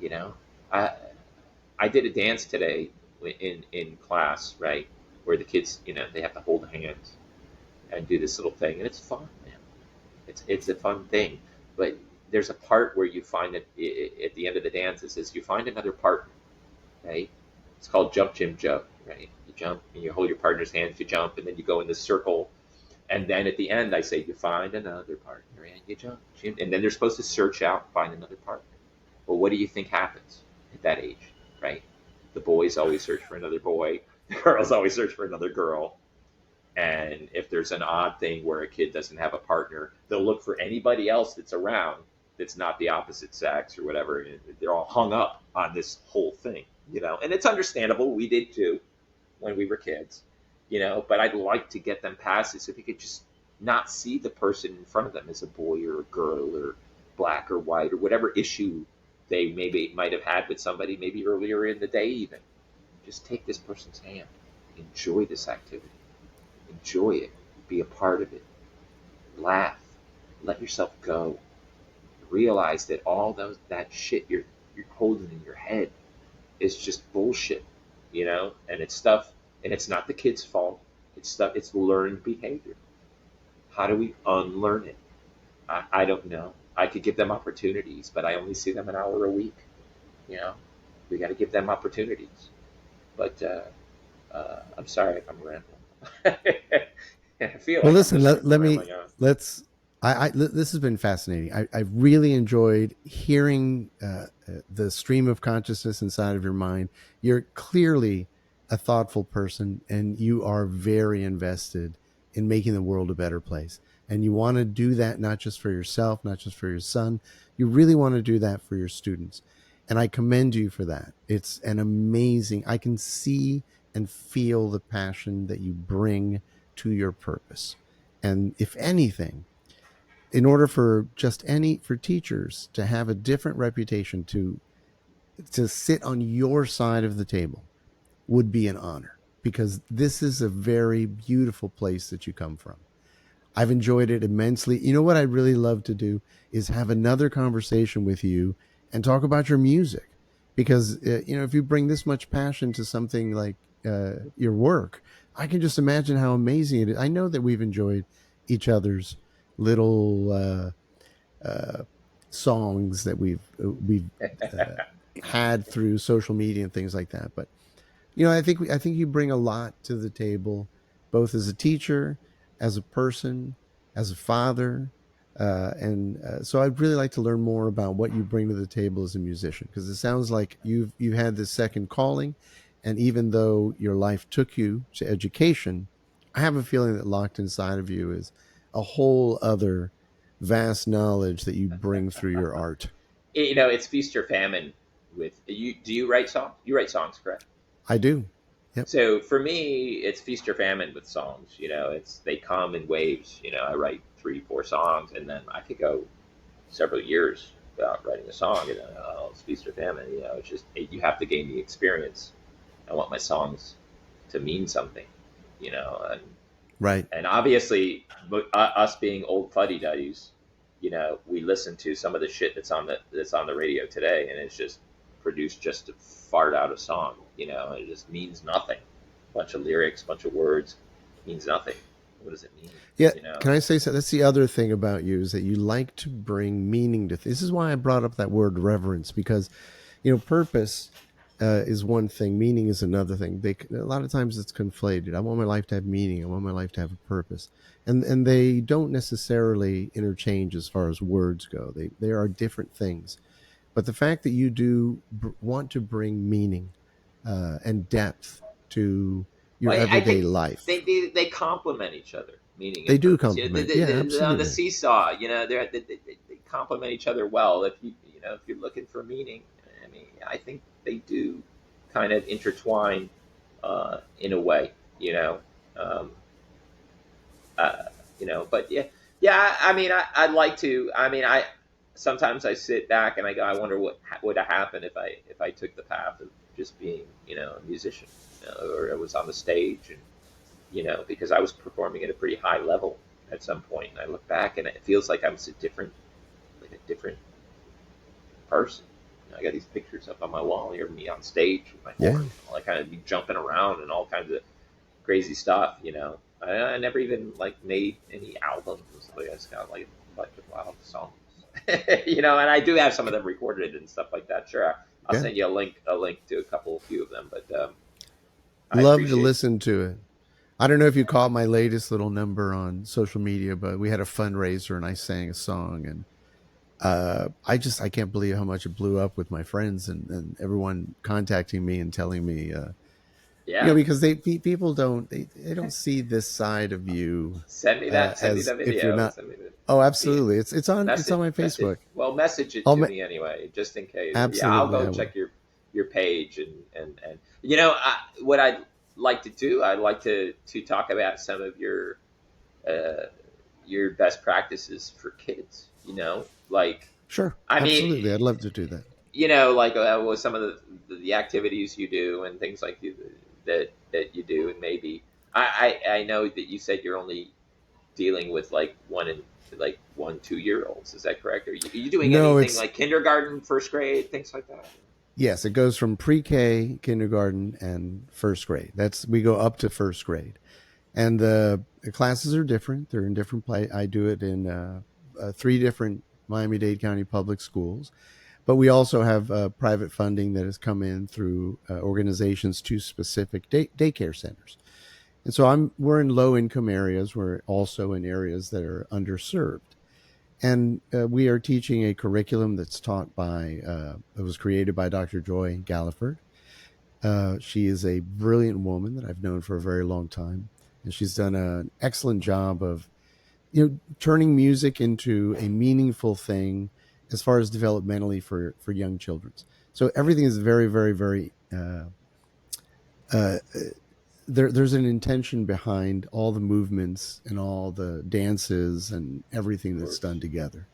you know. I I did a dance today in class, right, where the kids, you know, they have to hold hands and do this little thing, and it's fun, man. It's a fun thing, but there's a part where you find that at the end of the dance, it says you find another partner, right? It's called jump, Jim, jump, right? You jump and you hold your partner's hands, you jump, and then you go in this circle, and then at the end, I say you find another partner and you jump, Jim, and then they're supposed to search out, find another partner. Well, what do you think happens at that age, right? The boys always search for another boy, the girls always search for another girl, and if there's an odd thing where a kid doesn't have a partner, they'll look for anybody else that's around that's not the opposite sex or whatever. And they're all hung up on this whole thing, you know. And it's understandable. We did too when we were kids, you know. But I'd like to get them past it so they could just not see the person in front of them as a boy or a girl or black or white or whatever issue they maybe might have had with somebody maybe earlier in the day even. Just take this person's hand. Enjoy this activity. Enjoy it. Be a part of it. Laugh. Let yourself go. Realize that all that shit you're holding in your head is just bullshit, you know, and it's stuff, and it's not the kid's fault. It's stuff. It's learned behavior. How do we unlearn it? I don't know. I could give them opportunities, but I only see them an hour a week. You know, we got to give them opportunities. But I'm sorry if I'm rambling. I feel Well, like I'm listen, just let me rambling on. let's. This has been fascinating. I really enjoyed hearing the stream of consciousness inside of your mind. You're clearly a thoughtful person, and you are very invested in making the world a better place. And you want to do that not just for yourself, not just for your son. You really want to do that for your students, and I commend you for that. It's an amazing. I can see and feel the passion that you bring to your purpose. And if anything, in order for for teachers to have a different reputation, to sit on your side of the table would be an honor, because this is a very beautiful place that you come from. I've enjoyed it immensely. You know what I really love to do is have another conversation with you and talk about your music, because you know, if you bring this much passion to something like your work, I can just imagine how amazing it is. I know that we've enjoyed each other's little uh, songs that we've uh, had through social media and things like that. But you know, I think you bring a lot to the table, both as a teacher, as a person, as a father, and so I'd really like to learn more about what you bring to the table as a musician, because it sounds like you've had this second calling, and even though your life took you to education, I have a feeling that locked inside of you is a whole other vast knowledge that you bring through your art. You know, it's feast or famine with you. Do you write songs? You write songs, correct? I do. Yep. So for me, it's feast or famine with songs. You know, it's they come in waves. You know, I write three, four songs, and then I could go several years without writing a song. And oh, it's feast or famine. You know, it's just you have to gain the experience. I want my songs to mean something. You know, Right. and obviously, us being old fuddy duddies, you know, we listen to some of the shit that's on the radio today, and it's just produced just to fart out a song. You know, it just means nothing. Bunch of lyrics, bunch of words, means nothing. What does it mean? Yeah. You know, Can I say so? That's the other thing about you, is that you like to bring meaning to things. This is why I brought up that word reverence, because, you know, purpose is one thing, meaning is another thing. A lot of times it's conflated. I want my life to have meaning. I want my life to have a purpose, and they don't necessarily interchange as far as words go. They are different things. But the fact that you do want to bring meaning and depth to your well, I everyday think life, they complement each other, meaning they and do purpose. You know, complement. Yeah, on the absolutely. seesaw, you know, they complement each other well. If you know if you're looking for meaning, I mean, I think they do kind of intertwine in a way, you know. Um, uh, but yeah, yeah. I mean, I'd like to. I mean, I sometimes I sit back and I go, I wonder what would have happened if I took the path of just being, a musician, or I was on the stage, and because I was performing at a pretty high level at some point. And I look back and it feels like I was like a different person. I got these pictures up on my wall here of me on stage with my Yeah. horn, all I kind of be jumping around and all kinds of crazy stuff. I never even like made any albums. Like I just got like a bunch of wild songs. And I do have some of them recorded and stuff like that. Sure, I'll Yeah. send you a link to a few of them. But I Love to appreciate. listen to it. I don't know if you caught my latest little number on social media, but we had a fundraiser and I sang a song, and I can't believe how much it blew up with my friends and everyone contacting me and telling me, Yeah, because people they don't see this side of you send me that. Send me as the if you're video. not. Send me the Oh, the absolutely. It's on my message. Facebook. Well, message it I'll to ma- me anyway, just in case. Yeah, I'll Absolutely go I will. check your page, and what I'd like to do. I'd like to talk about some of uh, your best practices for kids. Like, Sure. I mean, Absolutely. I'd love to do that. like what some of the activities you do and things like that you do, and maybe I know that you said you're only dealing with like 1 2 year olds. Is that correct? Are you doing No, anything it's like kindergarten, first grade, things like that? yes, it goes from pre-K, kindergarten, and first grade. We go up to first grade, and the classes are different. They're in different play. I do it in three different Miami-Dade County public schools, but we also have private funding that has come in through organizations to specific daycare centers. And so we're in low income areas. We're also in areas that are underserved. And we are teaching a curriculum that's taught by, it was created by Dr. Joy Galliford. She is a brilliant woman that I've known for a very long time. And she's done an excellent job of, turning music into a meaningful thing as far as developmentally for young children. So everything is very, very, very, uh, there's an intention behind all the movements and all the dances and everything Of that's course. done together.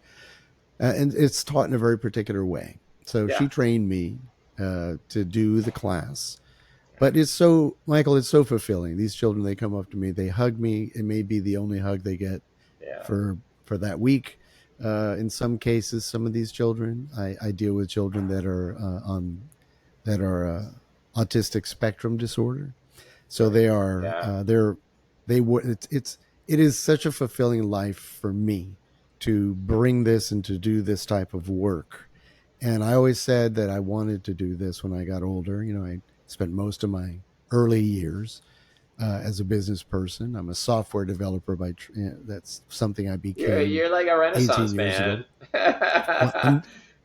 And it's taught in a very particular way. So Yeah. she trained me to do the class. But it's so, Michael, it's so fulfilling. These children, they come up to me, they hug me. It may be the only hug they get Yeah. for that week. In some cases, some of these children, I deal with children that are autistic spectrum disorder. So Right. they are Yeah. they would it is such a fulfilling life for me to bring this and to do this type of work. And I always said that I wanted to do this when I got older. I spent most of my early years as a business person. I'm a software developer that's something I You're became you're like a 18 Renaissance years ago. man. Well, I'm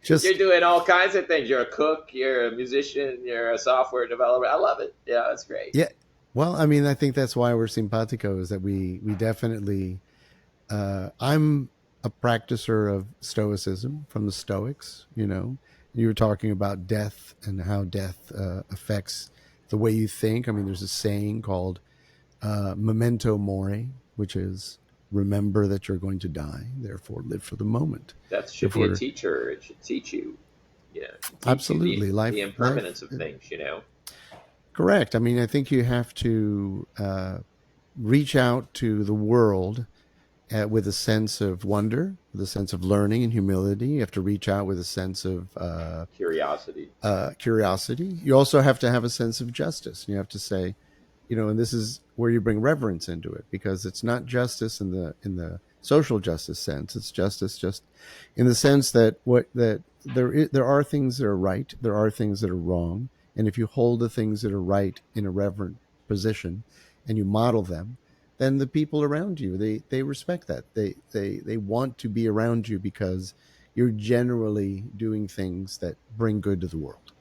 You're just doing all kinds of things. You're a cook. You're a musician. You're a software developer. I love it. Yeah, that's great. yeah. Well, I mean, I think that's why we're simpatico, is that we definitely I'm a practicer of Stoicism from the Stoics. You were talking about death and how death affects the way you think. I mean, there's a saying called memento mori, which is remember that you're going to die, therefore live for the moment. That should be a Therefore, teacher. It should teach you. It should teach you the absolutely, the life, impermanence of things. correct. I mean, I think you have to reach out to the world with a sense of wonder, with a sense of learning and humility. You have to reach out with a sense of Curiosity. curiosity. You also have to have a sense of justice. You have to say, and this is where you bring reverence into it, because it's not justice in the social justice sense. It's justice just in the sense that there are things that are right, there are things that are wrong, and if you hold the things that are right in a reverent position and you model them, then the people around you, they respect that. They want to be around you because you're generally doing things that bring good to the world.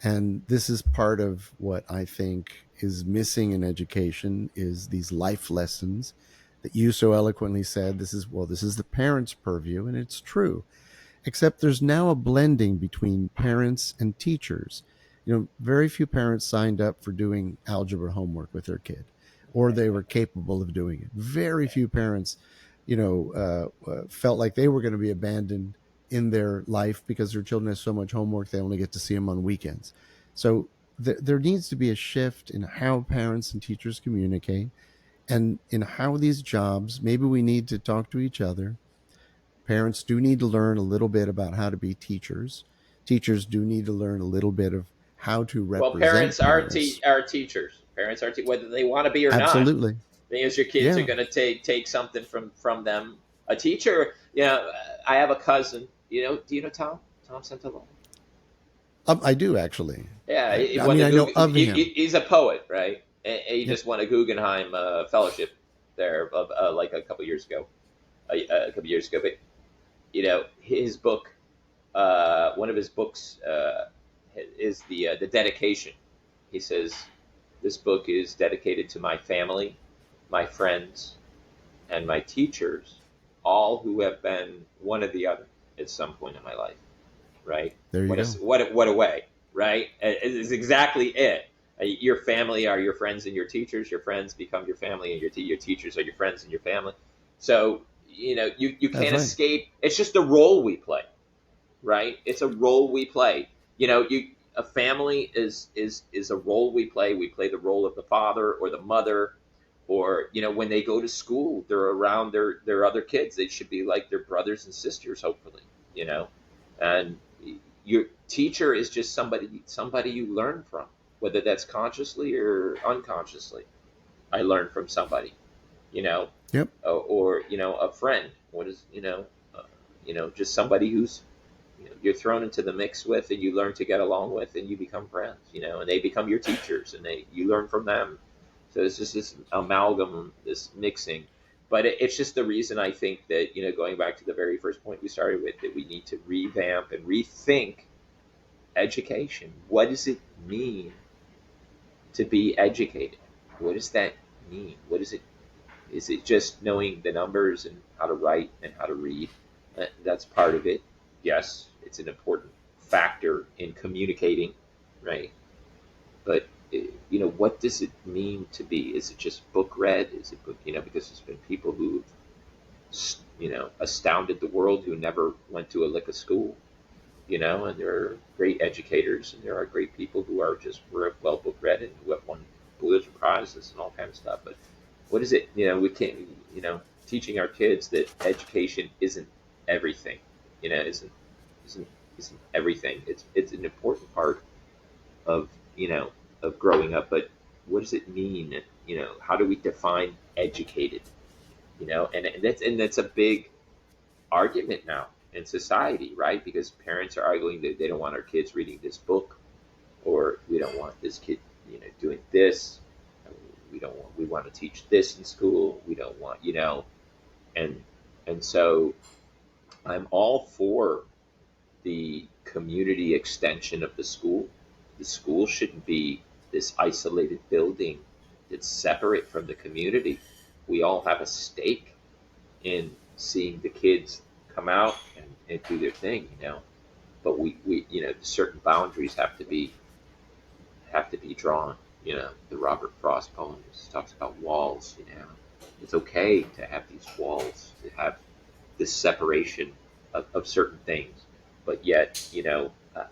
And this is part of what I think is missing in education, is these life lessons that you so eloquently said. This is the parents' purview, and it's true. except there's now a blending between parents and teachers. Very few parents signed up for doing algebra homework with their kid, or they were capable of doing it. Very few parents, felt like they were going to be abandoned in their life because their children have so much homework they only get to see them on weekends. So there needs to be a shift in how parents and teachers communicate, and in how these jobs, maybe we need to talk to each other. Parents do need to learn a little bit about how to be teachers. Teachers do need to learn a little bit of how to Well, represent parents parents. are teachers. Parents are whether they want to be or not. Absolutely. Because your kids are Yeah. going to take something from them. A teacher, I have a cousin. Do you know Tom? Tom Santalone. I do actually. Yeah, I, he I won mean, the I know of him. he's a poet, right? And he Yep. just won a Guggenheim fellowship there, like a couple years ago. A couple years ago, but his book, one of his books, is the dedication. He says, "This book is dedicated to my family, my friends, and my teachers, all who have been one or the other at some point in my life." Right? There you What a go. what a way, right? It is exactly it. Your family are your friends and your teachers. Your friends become your family, and your teachers are your friends and your family. So you That's can't right. escape. It's just a role we play, right? It's a role we play. A family is a role we play. We play the role of the father or the mother, or when they go to school, they're around their other kids. They should be like their brothers and sisters, hopefully. You know, and your teacher is just somebody you learn from, whether that's consciously or unconsciously. I learned from somebody, you know, Yep. or a friend. What is just somebody who's you're thrown into the mix with, and you learn to get along with, and you become friends. And they become your teachers, and you learn from them. So it's just this amalgam, this mixing. But it's just the reason I think that going back to the very first point we started with, that we need to revamp and rethink education. What does it mean to be educated? What does that mean? What is it? Is it just knowing the numbers and how to write and how to read? That's part of it. Yes, it's an important factor in communicating, right? But what does it mean to be? Is it just book read? Is it book? Because there's been people who astounded the world who never went to a lick of school, and there are great educators, and there are great people who are just well book read and who have won Pulitzer prizes and all kind of stuff. But what is it? We can't. Teaching our kids that education isn't everything. Isn't isn't everything. It's an important part of of growing up. But what does it mean? How do we define educated? And that's a big argument now in society, right? Because parents are arguing that they don't want our kids reading this book, or we don't want this kid, doing this. We want to teach this in school. We don't want, and so I'm all for the community extension of the school. The school shouldn't be this isolated building that's separate from the community. We all have a stake in seeing the kids come out and do their thing, But we certain boundaries have to be drawn. The Robert Frost poems talks about walls. It's okay to have these walls, to have this separation of certain things, but yet,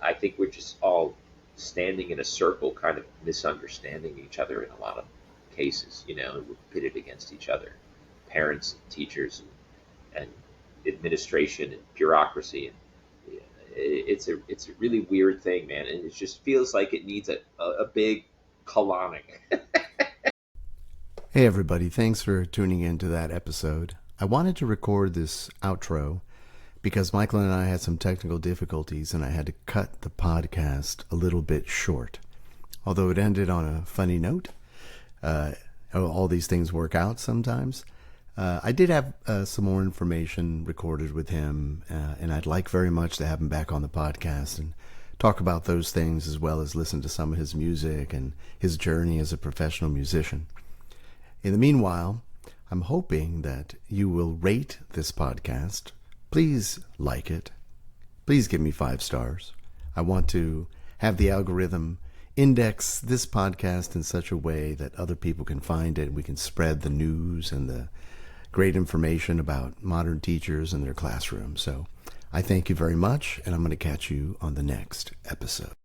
I think we're just all standing in a circle, kind of misunderstanding each other in a lot of cases. We're pitted against each other, parents, and teachers, and administration and bureaucracy, and it's a really weird thing, man, and it just feels like it needs a big colonic. Hey, everybody. Thanks for tuning in to that episode. I wanted to record this outro because Michael and I had some technical difficulties and I had to cut the podcast a little bit short. Although it ended on a funny note, all these things work out sometimes. I did have some more information recorded with him, and I'd like very much to have him back on the podcast and talk about those things, as well as listen to some of his music and his journey as a professional musician. In the meanwhile, I'm hoping that you will rate this podcast. Please like it, please give me 5 stars. I want to have the algorithm index this podcast in such a way that other people can find it. We can spread the news and the great information about modern teachers and their classrooms. So I thank you very much, and I'm going to catch you on the next episode.